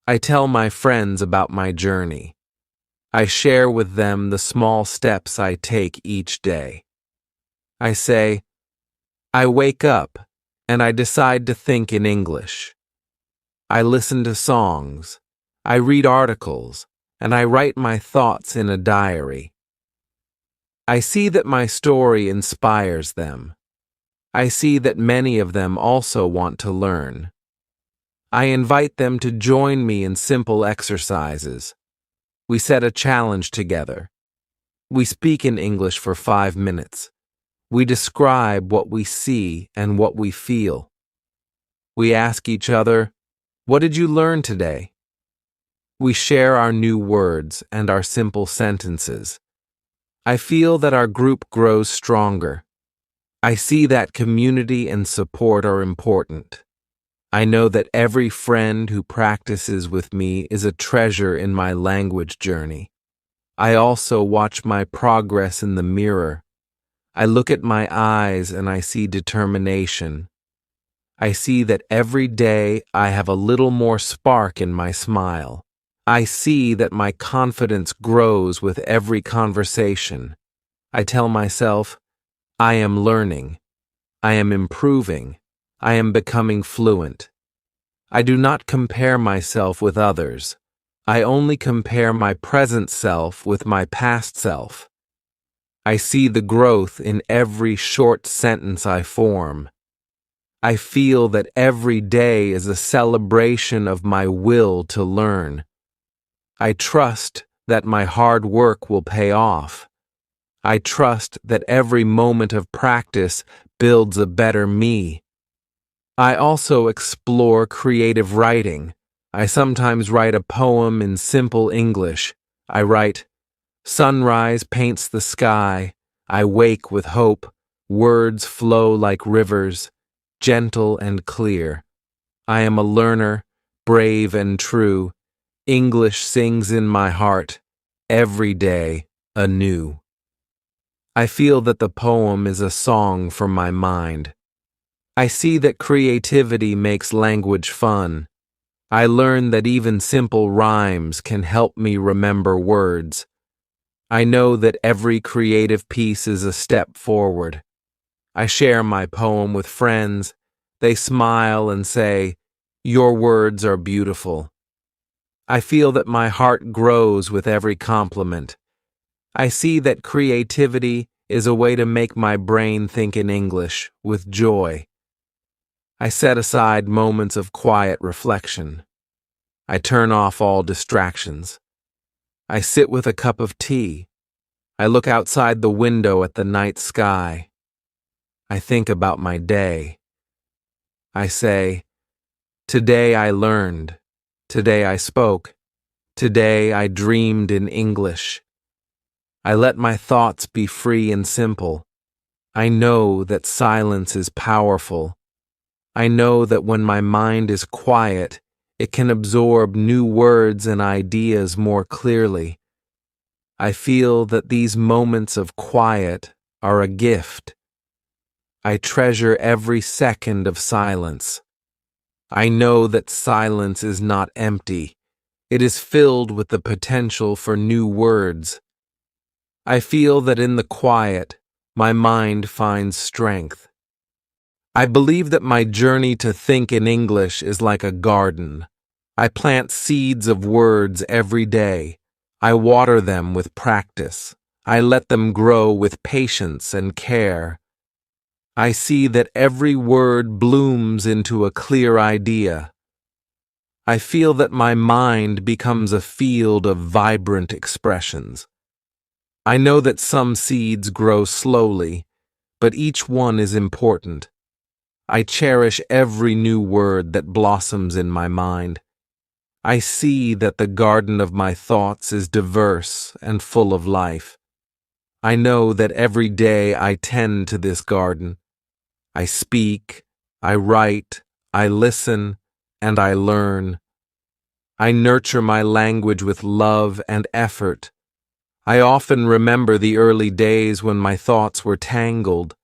I tell my friends about my journey. I share with them the small steps I take each day. I say, I wake up and I decide to think in English. I listen to songs, I read articles, and I write my thoughts in a diary. I see that my story inspires them. I see that many of them also want to learn. I invite them to join me in simple exercises. We set a challenge together. We speak in English for 5 minutes. We describe what we see and what we feel. We ask each other, what did you learn today? We share our new words and our simple sentences. I feel that our group grows stronger. I see that community and support are important. I know that every friend who practices with me is a treasure in my language journey. I also watch my progress in the mirror. I look at my eyes and I see determination. I see that every day I have a little more spark in my smile. I see that my confidence grows with every conversation. I tell myself, I am learning. I am improving. I am becoming fluent. I do not compare myself with others. I only compare my present self with my past self. I see the growth in every short sentence I form. I feel that every day is a celebration of my will to learn. I trust that my hard work will pay off. I trust that every moment of practice builds a better me. I also explore creative writing. I sometimes write a poem in simple English. I write, "Sunrise paints the sky. I wake with hope. Words flow like rivers, gentle and clear. I am a learner, brave and true. English sings in my heart, every day anew." I feel that the poem is a song from my mind. I see that creativity makes language fun. I learn that even simple rhymes can help me remember words. I know that every creative piece is a step forward. I share my poem with friends. They smile and say, "Your words are beautiful." I feel that my heart grows with every compliment. I see that creativity is a way to make my brain think in English with joy. I set aside moments of quiet reflection. I turn off all distractions. I sit with a cup of tea. I look outside the window at the night sky. I think about my day. I say, "Today I learned. Today I spoke. Today I dreamed in English." I let my thoughts be free and simple. I know that silence is powerful. I know that when my mind is quiet, it can absorb new words and ideas more clearly. I feel that these moments of quiet are a gift. I treasure every second of silence. I know that silence is not empty. It is filled with the potential for new words. I feel that in the quiet, my mind finds strength. I believe that my journey to think in English is like a garden. I plant seeds of words every day. I water them with practice. I let them grow with patience and care. I see that every word blooms into a clear idea. I feel that my mind becomes a field of vibrant expressions. I know that some seeds grow slowly, but each one is important. I cherish every new word that blossoms in my mind. I see that the garden of my thoughts is diverse and full of life. I know that every day I tend to this garden. I speak, I write, I listen, and I learn. I nurture my language with love and effort. I often remember the early days when my thoughts were tangled.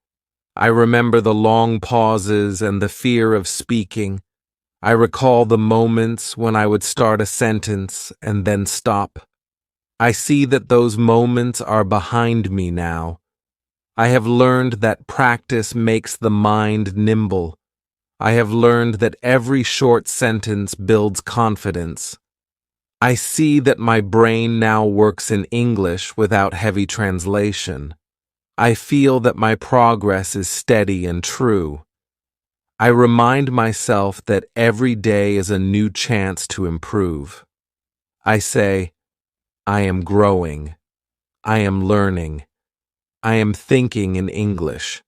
I remember the long pauses and the fear of speaking. I recall the moments when I would start a sentence and then stop. I see that those moments are behind me now. I have learned that practice makes the mind nimble. I have learned that every short sentence builds confidence. I see that my brain now works in English without heavy translation. I feel that my progress is steady and true. I remind myself that every day is a new chance to improve. I say, I am growing. I am learning. I am thinking in English.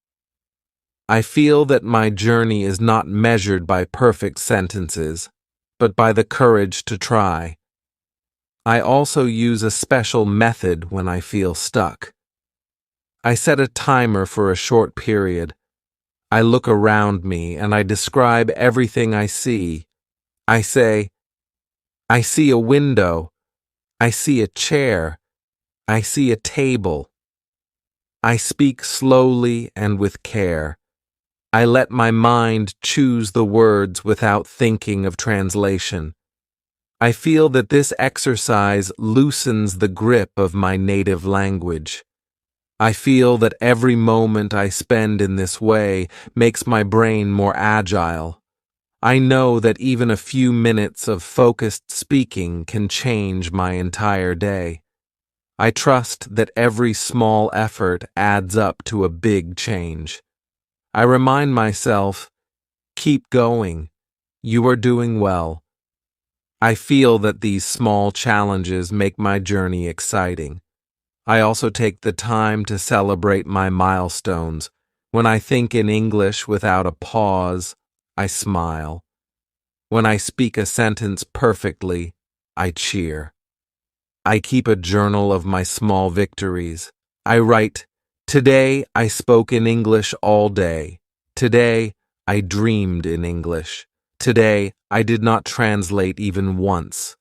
I feel that my journey is not measured by perfect sentences, but by the courage to try. I also use a special method when I feel stuck. I set a timer for a short period. I look around me and I describe everything I see. I say, I see a window. I see a chair. I see a table. I speak slowly and with care. I let my mind choose the words without thinking of translation. I feel that this exercise loosens the grip of my native language. I feel that every moment I spend in this way makes my brain more agile. I know that even a few minutes of focused speaking can change my entire day. I trust that every small effort adds up to a big change. I remind myself, keep going. You are doing well. I feel that these small challenges make my journey exciting. I also take the time to celebrate my milestones. When I think in English without a pause, I smile. When I speak a sentence perfectly, I cheer. I keep a journal of my small victories. I write, today I spoke in English all day. Today I dreamed in English. Today I did not translate even once.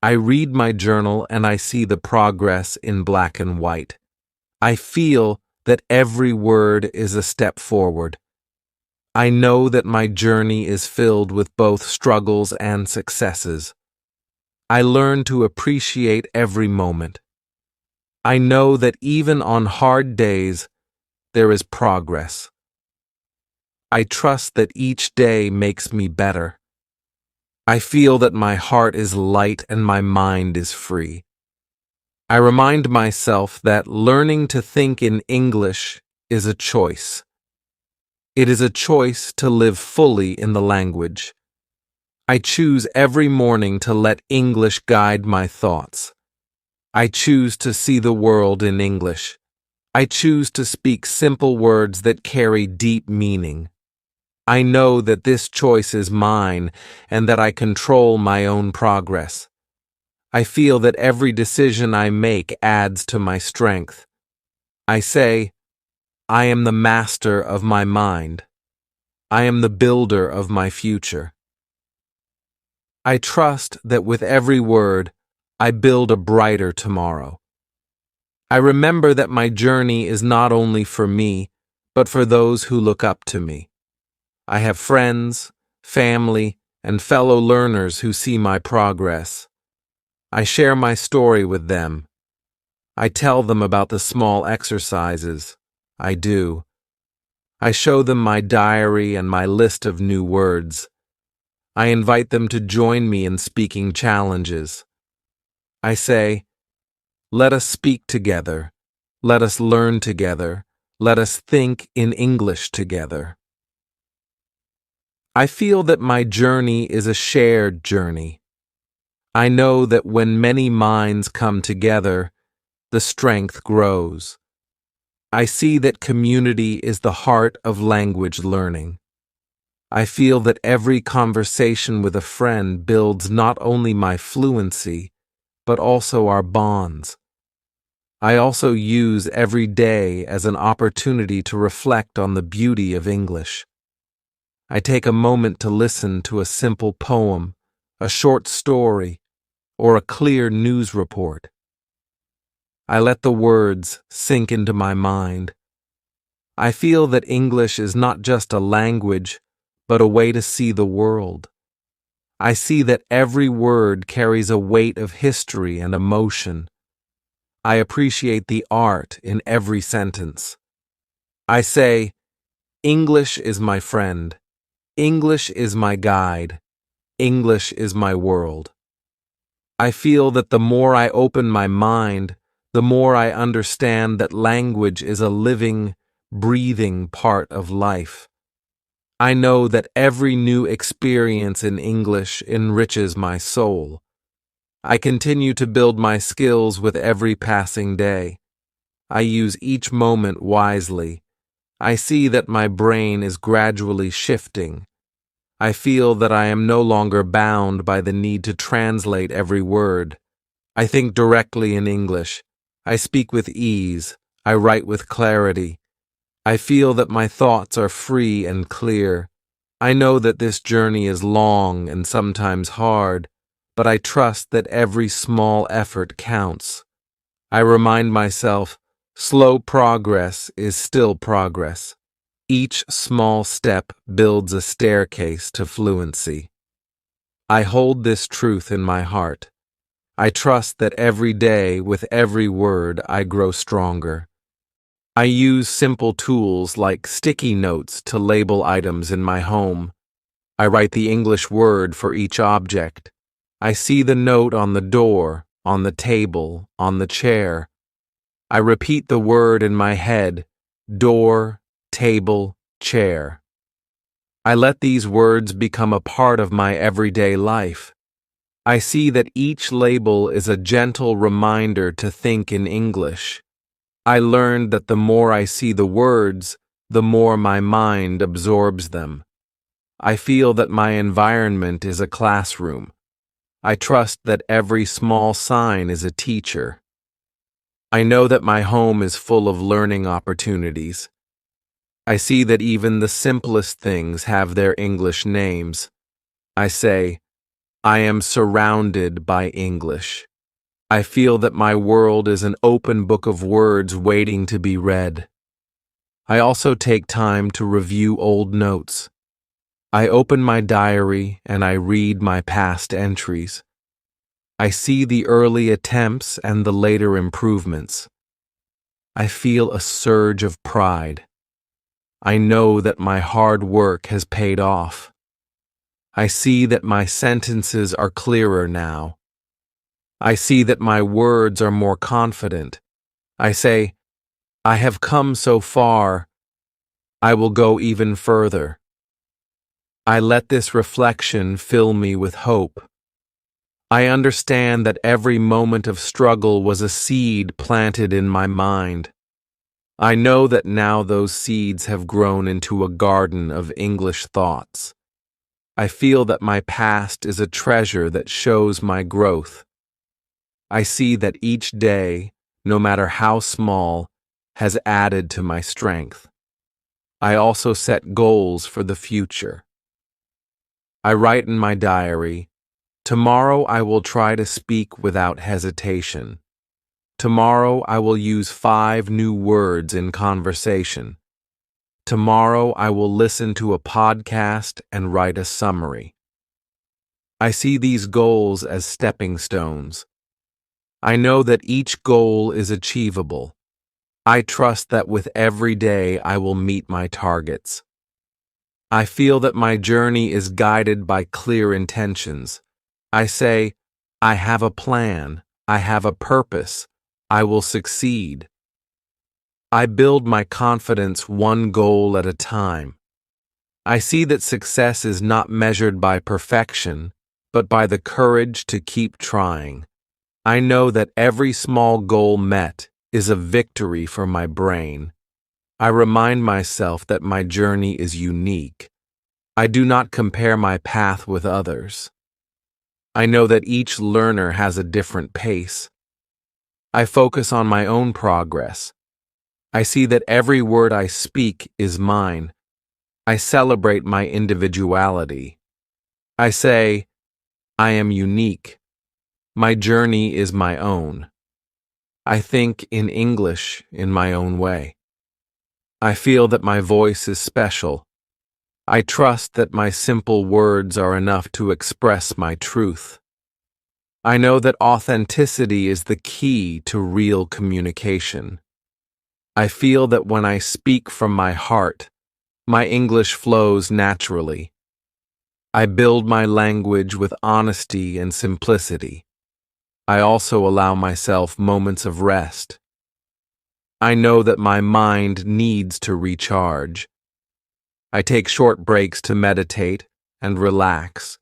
I read my journal and I see the progress in black and white. I feel that every word is a step forward. I know that my journey is filled with both struggles and successes. I learn to appreciate every moment. I know that even on hard days, there is progress. I trust that each day makes me better. I feel that my heart is light and my mind is free. I remind myself that learning to think in English is a choice. It is a choice to live fully in the language. I choose every morning to let English guide my thoughts. I choose to see the world in English. I choose to speak simple words that carry deep meaning. I know that this choice is mine and that I control my own progress. I feel that every decision I make adds to my strength. I say, I am the master of my mind. I am the builder of my future. I trust that with every word, I build a brighter tomorrow. I remember that my journey is not only for me, but for those who look up to me. I have friends, family, and fellow learners who see my progress. I share my story with them. I tell them about the small exercises I do. I show them my diary and my list of new words. I invite them to join me in speaking challenges. I say, let us speak together. Let us learn together. Let us think in English together. I feel that my journey is a shared journey. I know that when many minds come together, the strength grows. I see that community is the heart of language learning. I feel that every conversation with a friend builds not only my fluency, but also our bonds. I also use every day as an opportunity to reflect on the beauty of English. I take a moment to listen to a simple poem, a short story, or a clear news report. I let the words sink into my mind. I feel that English is not just a language, but a way to see the world. I see that every word carries a weight of history and emotion. I appreciate the art in every sentence. I say, English is my friend. English is my guide. English is my world. I feel that the more I open my mind, the more I understand that language is a living, breathing part of life. I know that every new experience in English enriches my soul. I continue to build my skills with every passing day. I use each moment wisely. I see that my brain is gradually shifting. I feel that I am no longer bound by the need to translate every word. I think directly in English. I speak with ease. I write with clarity. I feel that my thoughts are free and clear. I know that this journey is long and sometimes hard, but I trust that every small effort counts. I remind myself, slow progress is still progress. Each small step builds a staircase to fluency. I hold this truth in my heart. I trust that every day, with every word, I grow stronger. I use simple tools like sticky notes to label items in my home. I write the English word for each object. I see the note on the door, on the table, on the chair. I repeat the word in my head: door, table, chair. I let these words become a part of my everyday life. I see that each label is a gentle reminder to think in English. I learned that the more I see the words, the more my mind absorbs them. I feel that my environment is a classroom. I trust that every small sign is a teacher. I know that my home is full of learning opportunities. I see that even the simplest things have their English names. I say, I am surrounded by English. I feel that my world is an open book of words waiting to be read. I also take time to review old notes. I open my diary and I read my past entries. I see the early attempts and the later improvements. I feel a surge of pride. I know that my hard work has paid off. I see that my sentences are clearer now. I see that my words are more confident. I say, I have come so far. I will go even further. I let this reflection fill me with hope. I understand that every moment of struggle was a seed planted in my mind. I know that now those seeds have grown into a garden of English thoughts. I feel that my past is a treasure that shows my growth. I see that each day, no matter how small, has added to my strength. I also set goals for the future. I write in my diary, tomorrow I will try to speak without hesitation. Tomorrow I will use 5 new words in conversation. Tomorrow I will listen to a podcast and write a summary. I see these goals as stepping stones. I know that each goal is achievable. I trust that with every day I will meet my targets. I feel that my journey is guided by clear intentions. I say, I have a plan, I have a purpose, I will succeed. I build my confidence one goal at a time. I see that success is not measured by perfection, but by the courage to keep trying. I know that every small goal met is a victory for my brain. I remind myself that my journey is unique. I do not compare my path with others. I know that each learner has a different pace. I focus on my own progress. I see that every word I speak is mine. I celebrate my individuality. I say, I am unique. My journey is my own. I think in English in my own way. I feel that my voice is special. I trust that my simple words are enough to express my truth. I know that authenticity is the key to real communication. I feel that when I speak from my heart, my English flows naturally. I build my language with honesty and simplicity. I also allow myself moments of rest. I know that my mind needs to recharge. I take short breaks to meditate and relax.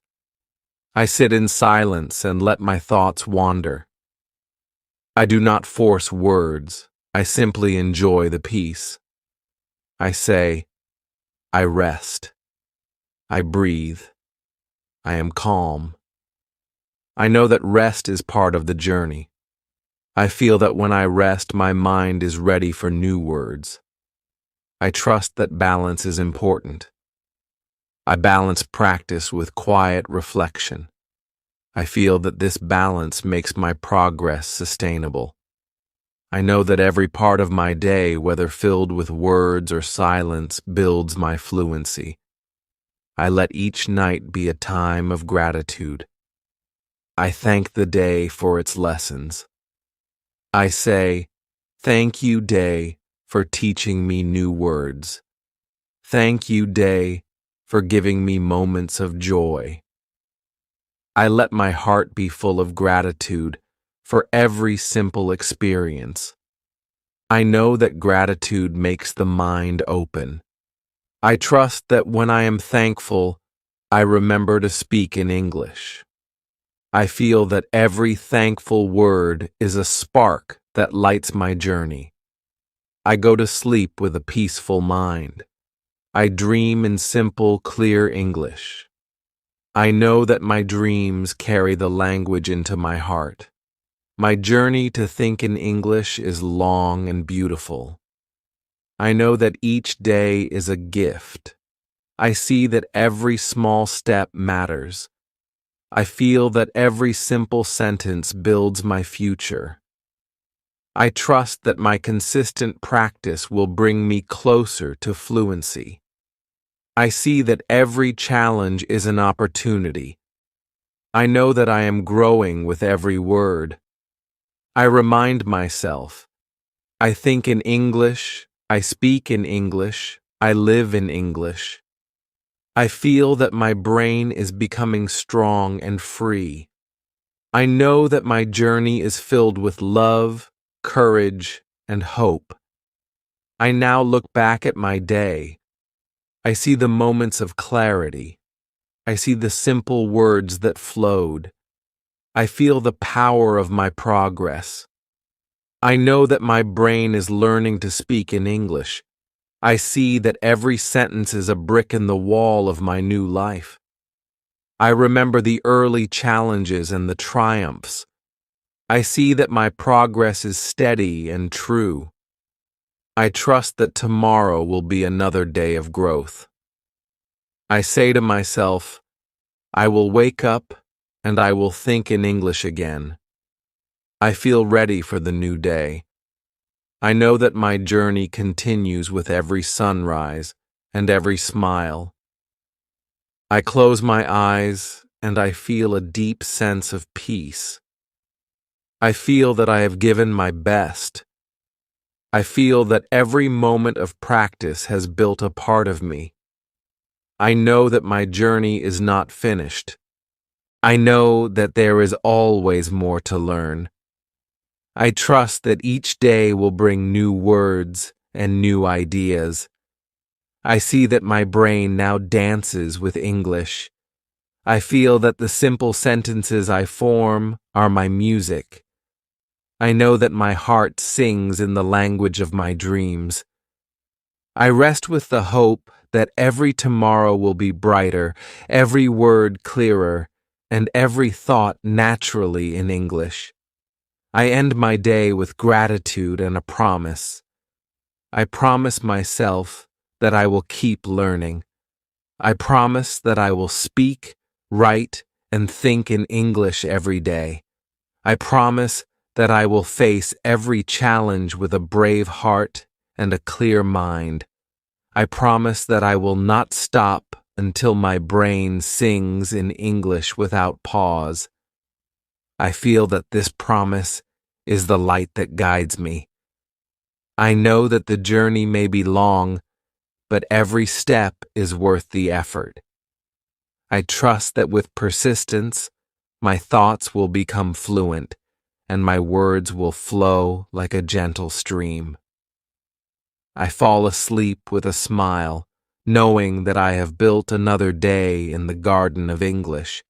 I sit in silence and let my thoughts wander. I do not force words. I simply enjoy the peace. I say, I rest. I breathe. I am calm. I know that rest is part of the journey. I feel that when I rest, my mind is ready for new words. I trust that balance is important. I balance practice with quiet reflection. I feel that this balance makes my progress sustainable. I know that every part of my day, whether filled with words or silence, builds my fluency. I let each night be a time of gratitude. I thank the day for its lessons. I say, "Thank you, day, for teaching me new words. Thank you, day, for giving me moments of joy." I let my heart be full of gratitude for every simple experience. I know that gratitude makes the mind open. I trust that when I am thankful, I remember to speak in English. I feel that every thankful word is a spark that lights my journey. I go to sleep with a peaceful mind. I dream in simple, clear English. I know that my dreams carry the language into my heart. My journey to think in English is long and beautiful. I know that each day is a gift. I see that every small step matters. I feel that every simple sentence builds my future. I trust that my consistent practice will bring me closer to fluency. I see that every challenge is an opportunity. I know that I am growing with every word. I remind myself, I think in English, I speak in English, I live in English. I feel that my brain is becoming strong and free. I know that my journey is filled with love, courage, and hope. I now look back at my day. I see the moments of clarity. I see the simple words that flowed. I feel the power of my progress. I know that my brain is learning to speak in English. I see that every sentence is a brick in the wall of my new life. I remember the early challenges and the triumphs. I see that my progress is steady and true. I trust that tomorrow will be another day of growth. I say to myself, I will wake up and I will think in English again. I feel ready for the new day. I know that my journey continues with every sunrise and every smile. I close my eyes and I feel a deep sense of peace. I feel that I have given my best. I feel that every moment of practice has built a part of me. I know that my journey is not finished. I know that there is always more to learn. I trust that each day will bring new words and new ideas. I see that my brain now dances with English. I feel that the simple sentences I form are my music. I know that my heart sings in the language of my dreams. I rest with the hope that every tomorrow will be brighter, every word clearer, and every thought naturally in English. I end my day with gratitude and a promise. I promise myself that I will keep learning. I promise that I will speak, write, and think in English every day. I promise that I will face every challenge with a brave heart and a clear mind. I promise that I will not stop until my brain sings in English without pause. I feel that this promise is the light that guides me. I know that the journey may be long, but every step is worth the effort. I trust that with persistence, my thoughts will become fluent, and my words will flow like a gentle stream. I fall asleep with a smile, knowing that I have built another day in the garden of English.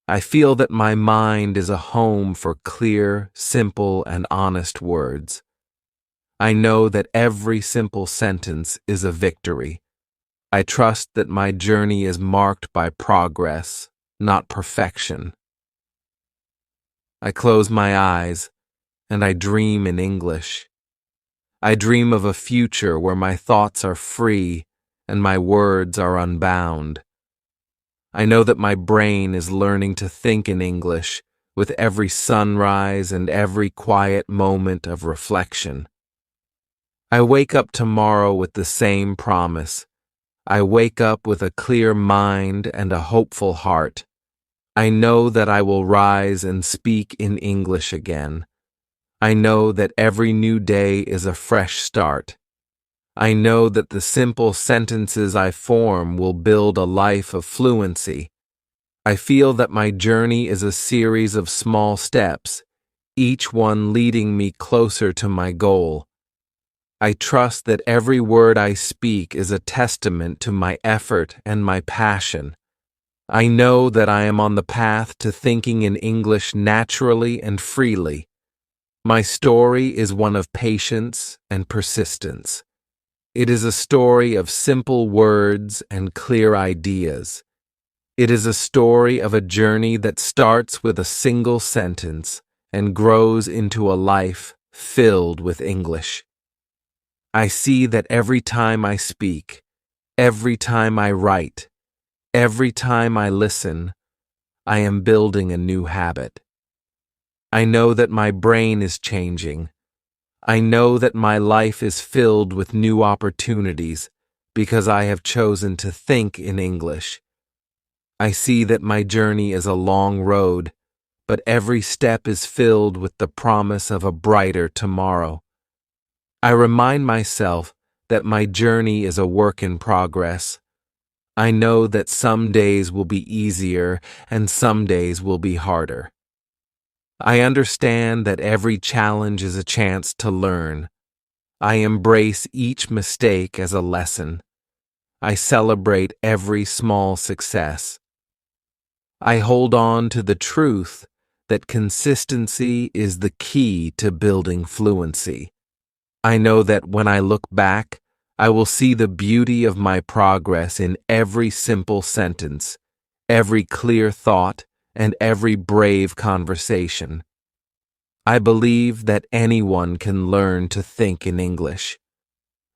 I feel that my mind is a home for clear, simple, and honest words. I know that every simple sentence is a victory. I trust that my journey is marked by progress, not perfection. I close my eyes and I dream in English. I dream of a future where my thoughts are free and my words are unbound. I know that my brain is learning to think in English with every sunrise and every quiet moment of reflection. I wake up tomorrow with the same promise. I wake up with a clear mind and a hopeful heart. I know that I will rise and speak in English again. I know that every new day is a fresh start. I know that the simple sentences I form will build a life of fluency. I feel that my journey is a series of small steps, each one leading me closer to my goal. I trust that every word I speak is a testament to my effort and my passion. I know that I am on the path to thinking in English naturally and freely. My story is one of patience and persistence. It is a story of simple words and clear ideas. It is a story of a journey that starts with a single sentence and grows into a life filled with English. I see that every time I speak, every time I write, every time I listen, I am building a new habit. I know that my brain is changing. I know that my life is filled with new opportunities because I have chosen to think in English. I see that my journey is a long road, but every step is filled with the promise of a brighter tomorrow. I remind myself that my journey is a work in progress. I know that some days will be easier and some days will be harder. I understand that every challenge is a chance to learn. I embrace each mistake as a lesson. I celebrate every small success. I hold on to the truth that consistency is the key to building fluency. I know that when I look back, I will see the beauty of my progress in every simple sentence, every clear thought, and every brave conversation. I believe that anyone can learn to think in English.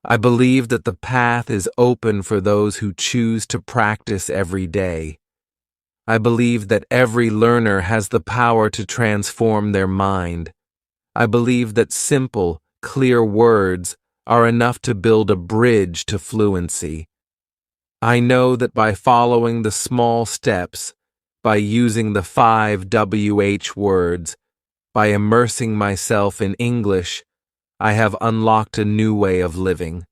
I believe that the path is open for those who choose to practice every day. I believe that every learner has the power to transform their mind. I believe that simple, clear words are enough to build a bridge to fluency. I know that by following the small steps, by using the 5 WH words, by immersing myself in English, I have unlocked a new way of living.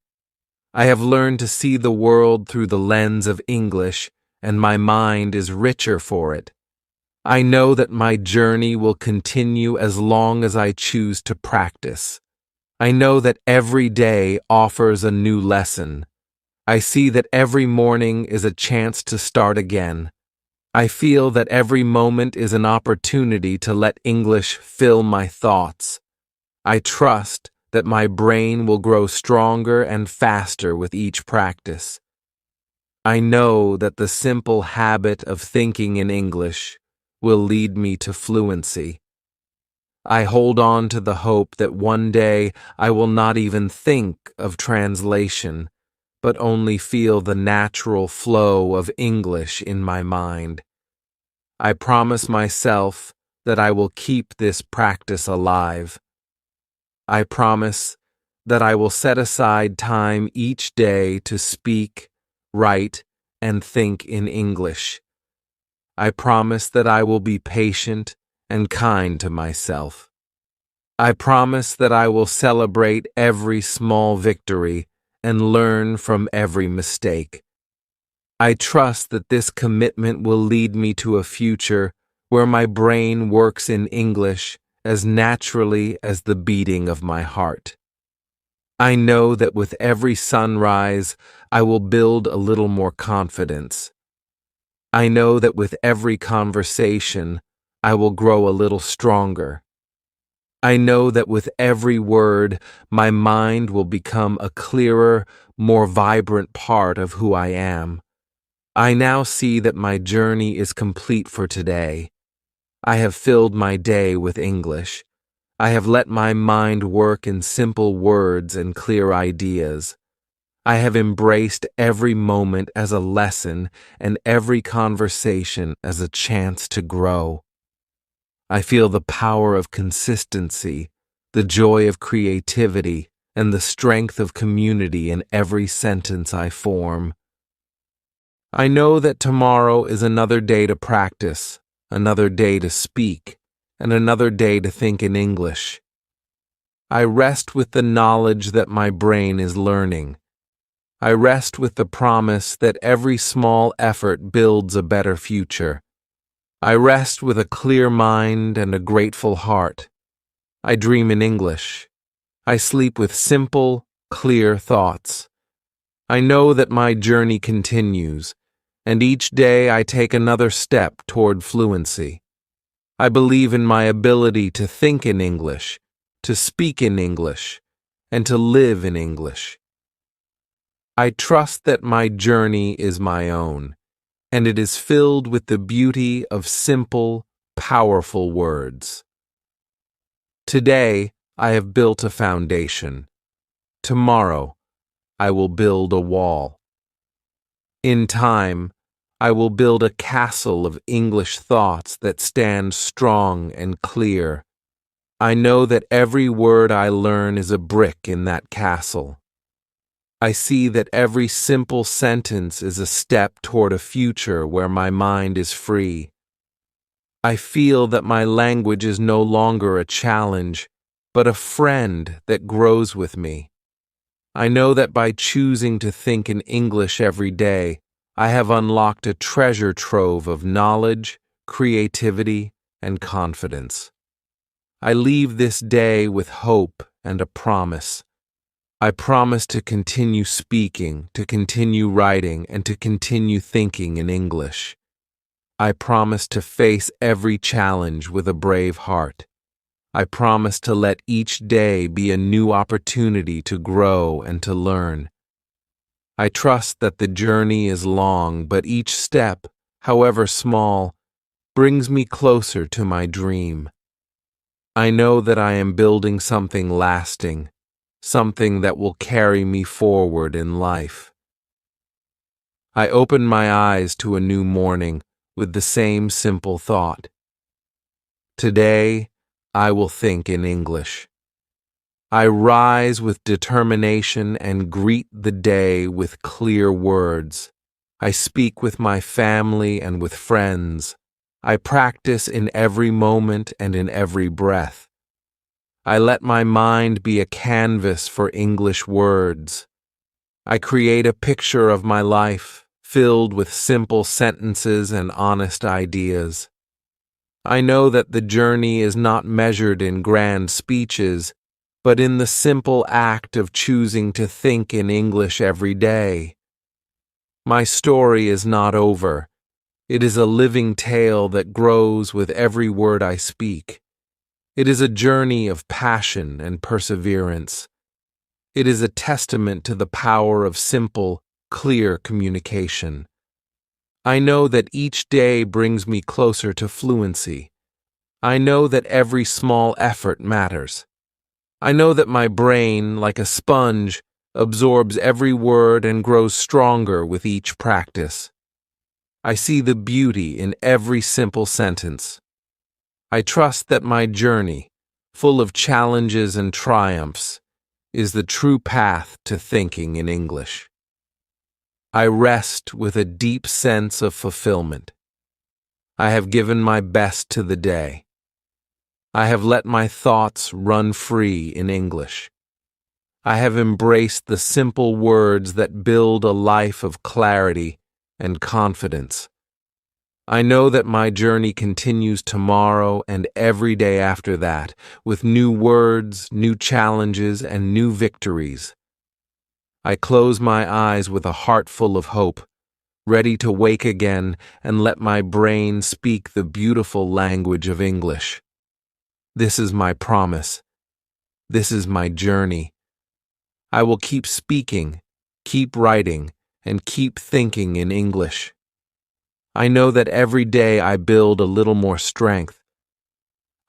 I have learned to see the world through the lens of English, and my mind is richer for it. I know that my journey will continue as long as I choose to practice. I know that every day offers a new lesson. I see that every morning is a chance to start again. I feel that every moment is an opportunity to let English fill my thoughts. I trust that my brain will grow stronger and faster with each practice. I know that the simple habit of thinking in English will lead me to fluency. I hold on to the hope that one day I will not even think of translation, but only feel the natural flow of English in my mind. I promise myself that I will keep this practice alive. I promise that I will set aside time each day to speak, write, and think in English. I promise that I will be patient and kind to myself. I promise that I will celebrate every small victory and learn from every mistake. I trust that this commitment will lead me to a future where my brain works in English as naturally as the beating of my heart. I know that with every sunrise, I will build a little more confidence. I know that with every conversation, I will grow a little stronger. I know that with every word, my mind will become a clearer, more vibrant part of who I am. I now see that my journey is complete for today. I have filled my day with English. I have let my mind work in simple words and clear ideas. I have embraced every moment as a lesson and every conversation as a chance to grow. I feel the power of consistency, the joy of creativity, and the strength of community in every sentence I form. I know that tomorrow is another day to practice, another day to speak, and another day to think in English. I rest with the knowledge that my brain is learning. I rest with the promise that every small effort builds a better future. I rest with a clear mind and a grateful heart. I dream in English. I sleep with simple, clear thoughts. I know that my journey continues, and each day I take another step toward fluency. I believe in my ability to think in English, to speak in English, and to live in English. I trust that my journey is my own, and it is filled with the beauty of simple, powerful words. Today, I have built a foundation. Tomorrow, I will build a wall. In time, I will build a castle of English thoughts that stand strong and clear. I know that every word I learn is a brick in that castle. I see that every simple sentence is a step toward a future where my mind is free. I feel that my language is no longer a challenge, but a friend that grows with me. I know that by choosing to think in English every day, I have unlocked a treasure trove of knowledge, creativity, and confidence. I leave this day with hope and a promise. I promise to continue speaking, to continue writing, and to continue thinking in English. I promise to face every challenge with a brave heart. I promise to let each day be a new opportunity to grow and to learn. I trust that the journey is long, but each step, however small, brings me closer to my dream. I know that I am building something lasting, something that will carry me forward in life. I open my eyes to a new morning with the same simple thought. Today, I will think in English. I rise with determination and greet the day with clear words. I speak with my family and with friends. I practice in every moment and in every breath. I let my mind be a canvas for English words. I create a picture of my life filled with simple sentences and honest ideas. I know that the journey is not measured in grand speeches, but in the simple act of choosing to think in English every day. My story is not over. It is a living tale that grows with every word I speak. It is a journey of passion and perseverance. It is a testament to the power of simple, clear communication. I know that each day brings me closer to fluency. I know that every small effort matters. I know that my brain, like a sponge, absorbs every word and grows stronger with each practice. I see the beauty in every simple sentence. I trust that my journey, full of challenges and triumphs, is the true path to thinking in English. I rest with a deep sense of fulfillment. I have given my best to the day. I have let my thoughts run free in English. I have embraced the simple words that build a life of clarity and confidence. I know that my journey continues tomorrow and every day after that, with new words, new challenges, and new victories. I close my eyes with a heart full of hope, ready to wake again and let my brain speak the beautiful language of English. This is my promise. This is my journey. I will keep speaking, keep writing, and keep thinking in English. I know that every day I build a little more strength,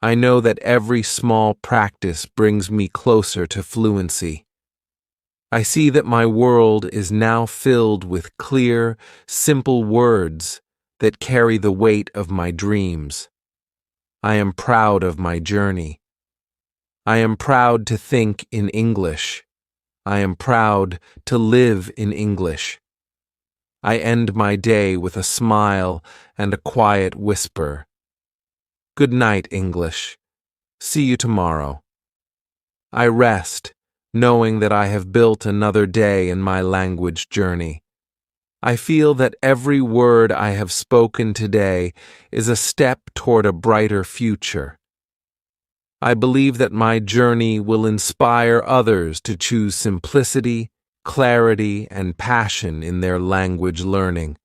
I know that every small practice brings me closer to fluency. I see that my world is now filled with clear, simple words that carry the weight of my dreams. I am proud of my journey. I am proud to think in English. I am proud to live in English. I end my day with a smile and a quiet whisper. Good night, English. See you tomorrow. I rest, knowing that I have built another day in my language journey. I feel that every word I have spoken today is a step toward a brighter future. I believe that my journey will inspire others to choose simplicity, clarity, and passion in their language learning.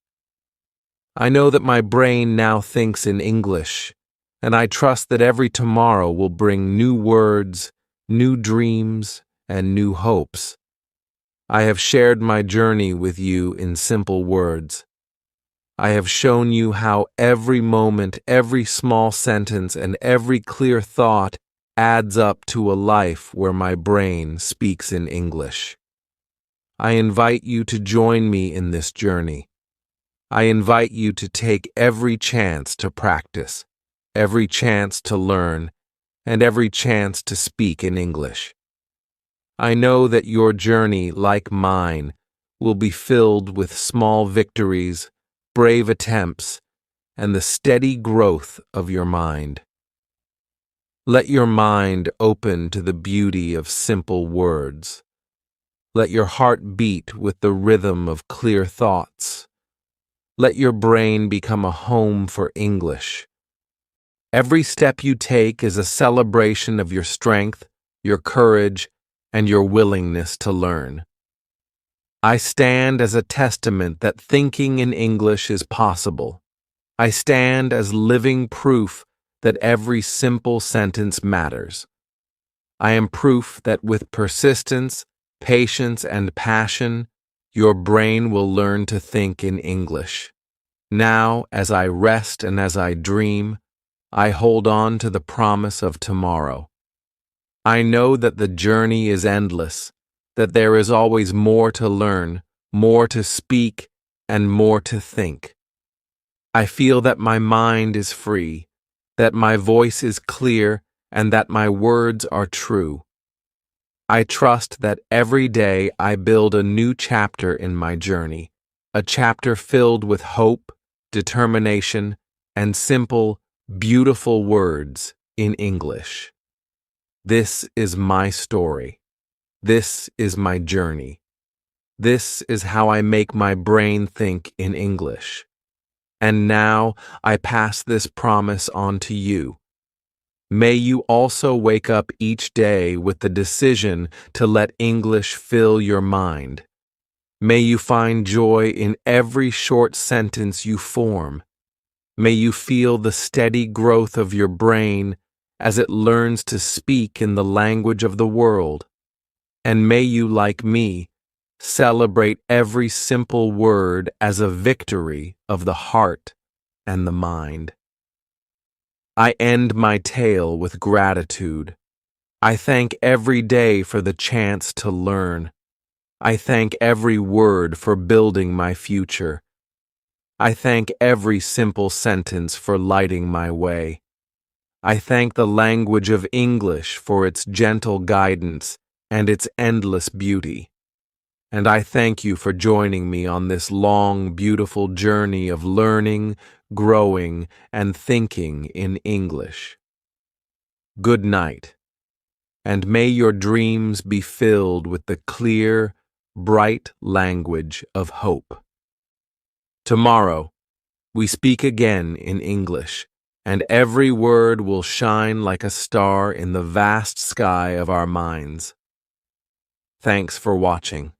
I know that my brain now thinks in English, and I trust that every tomorrow will bring new words, new dreams, and new hopes. I have shared my journey with you in simple words. I have shown you how every moment, every small sentence, and every clear thought adds up to a life where my brain speaks in English. I invite you to join me in this journey. I invite you to take every chance to practice, every chance to learn, and every chance to speak in English. I know that your journey, like mine, will be filled with small victories, brave attempts, and the steady growth of your mind. Let your mind open to the beauty of simple words. Let your heart beat with the rhythm of clear thoughts. Let your brain become a home for English. Every step you take is a celebration of your strength, your courage, and your willingness to learn. I stand as a testament that thinking in English is possible. I stand as living proof that every simple sentence matters. I am proof that with persistence, patience, and passion, your brain will learn to think in English. Now, as I rest and as I dream, I hold on to the promise of tomorrow. I know that the journey is endless, that there is always more to learn, more to speak, and more to think. I feel that my mind is free, that my voice is clear, and that my words are true. I trust that every day I build a new chapter in my journey, a chapter filled with hope, determination, and simple, beautiful words in English. This is my story. This is my journey. This is how I make my brain think in English. And now I pass this promise on to you. May you also wake up each day with the decision to let English fill your mind. May you find joy in every short sentence you form. May you feel the steady growth of your brain as it learns to speak in the language of the world. And may you, like me, celebrate every simple word as a victory of the heart and the mind. I end my tale with gratitude. I thank every day for the chance to learn. I thank every word for building my future. I thank every simple sentence for lighting my way. I thank the language of English for its gentle guidance and its endless beauty. And I thank you for joining me on this long, beautiful journey of learning, growing, and thinking in English. Good night, and may your dreams be filled with the clear, bright language of hope. Tomorrow, we speak again in English, and every word will shine like a star in the vast sky of our minds. Thanks for watching.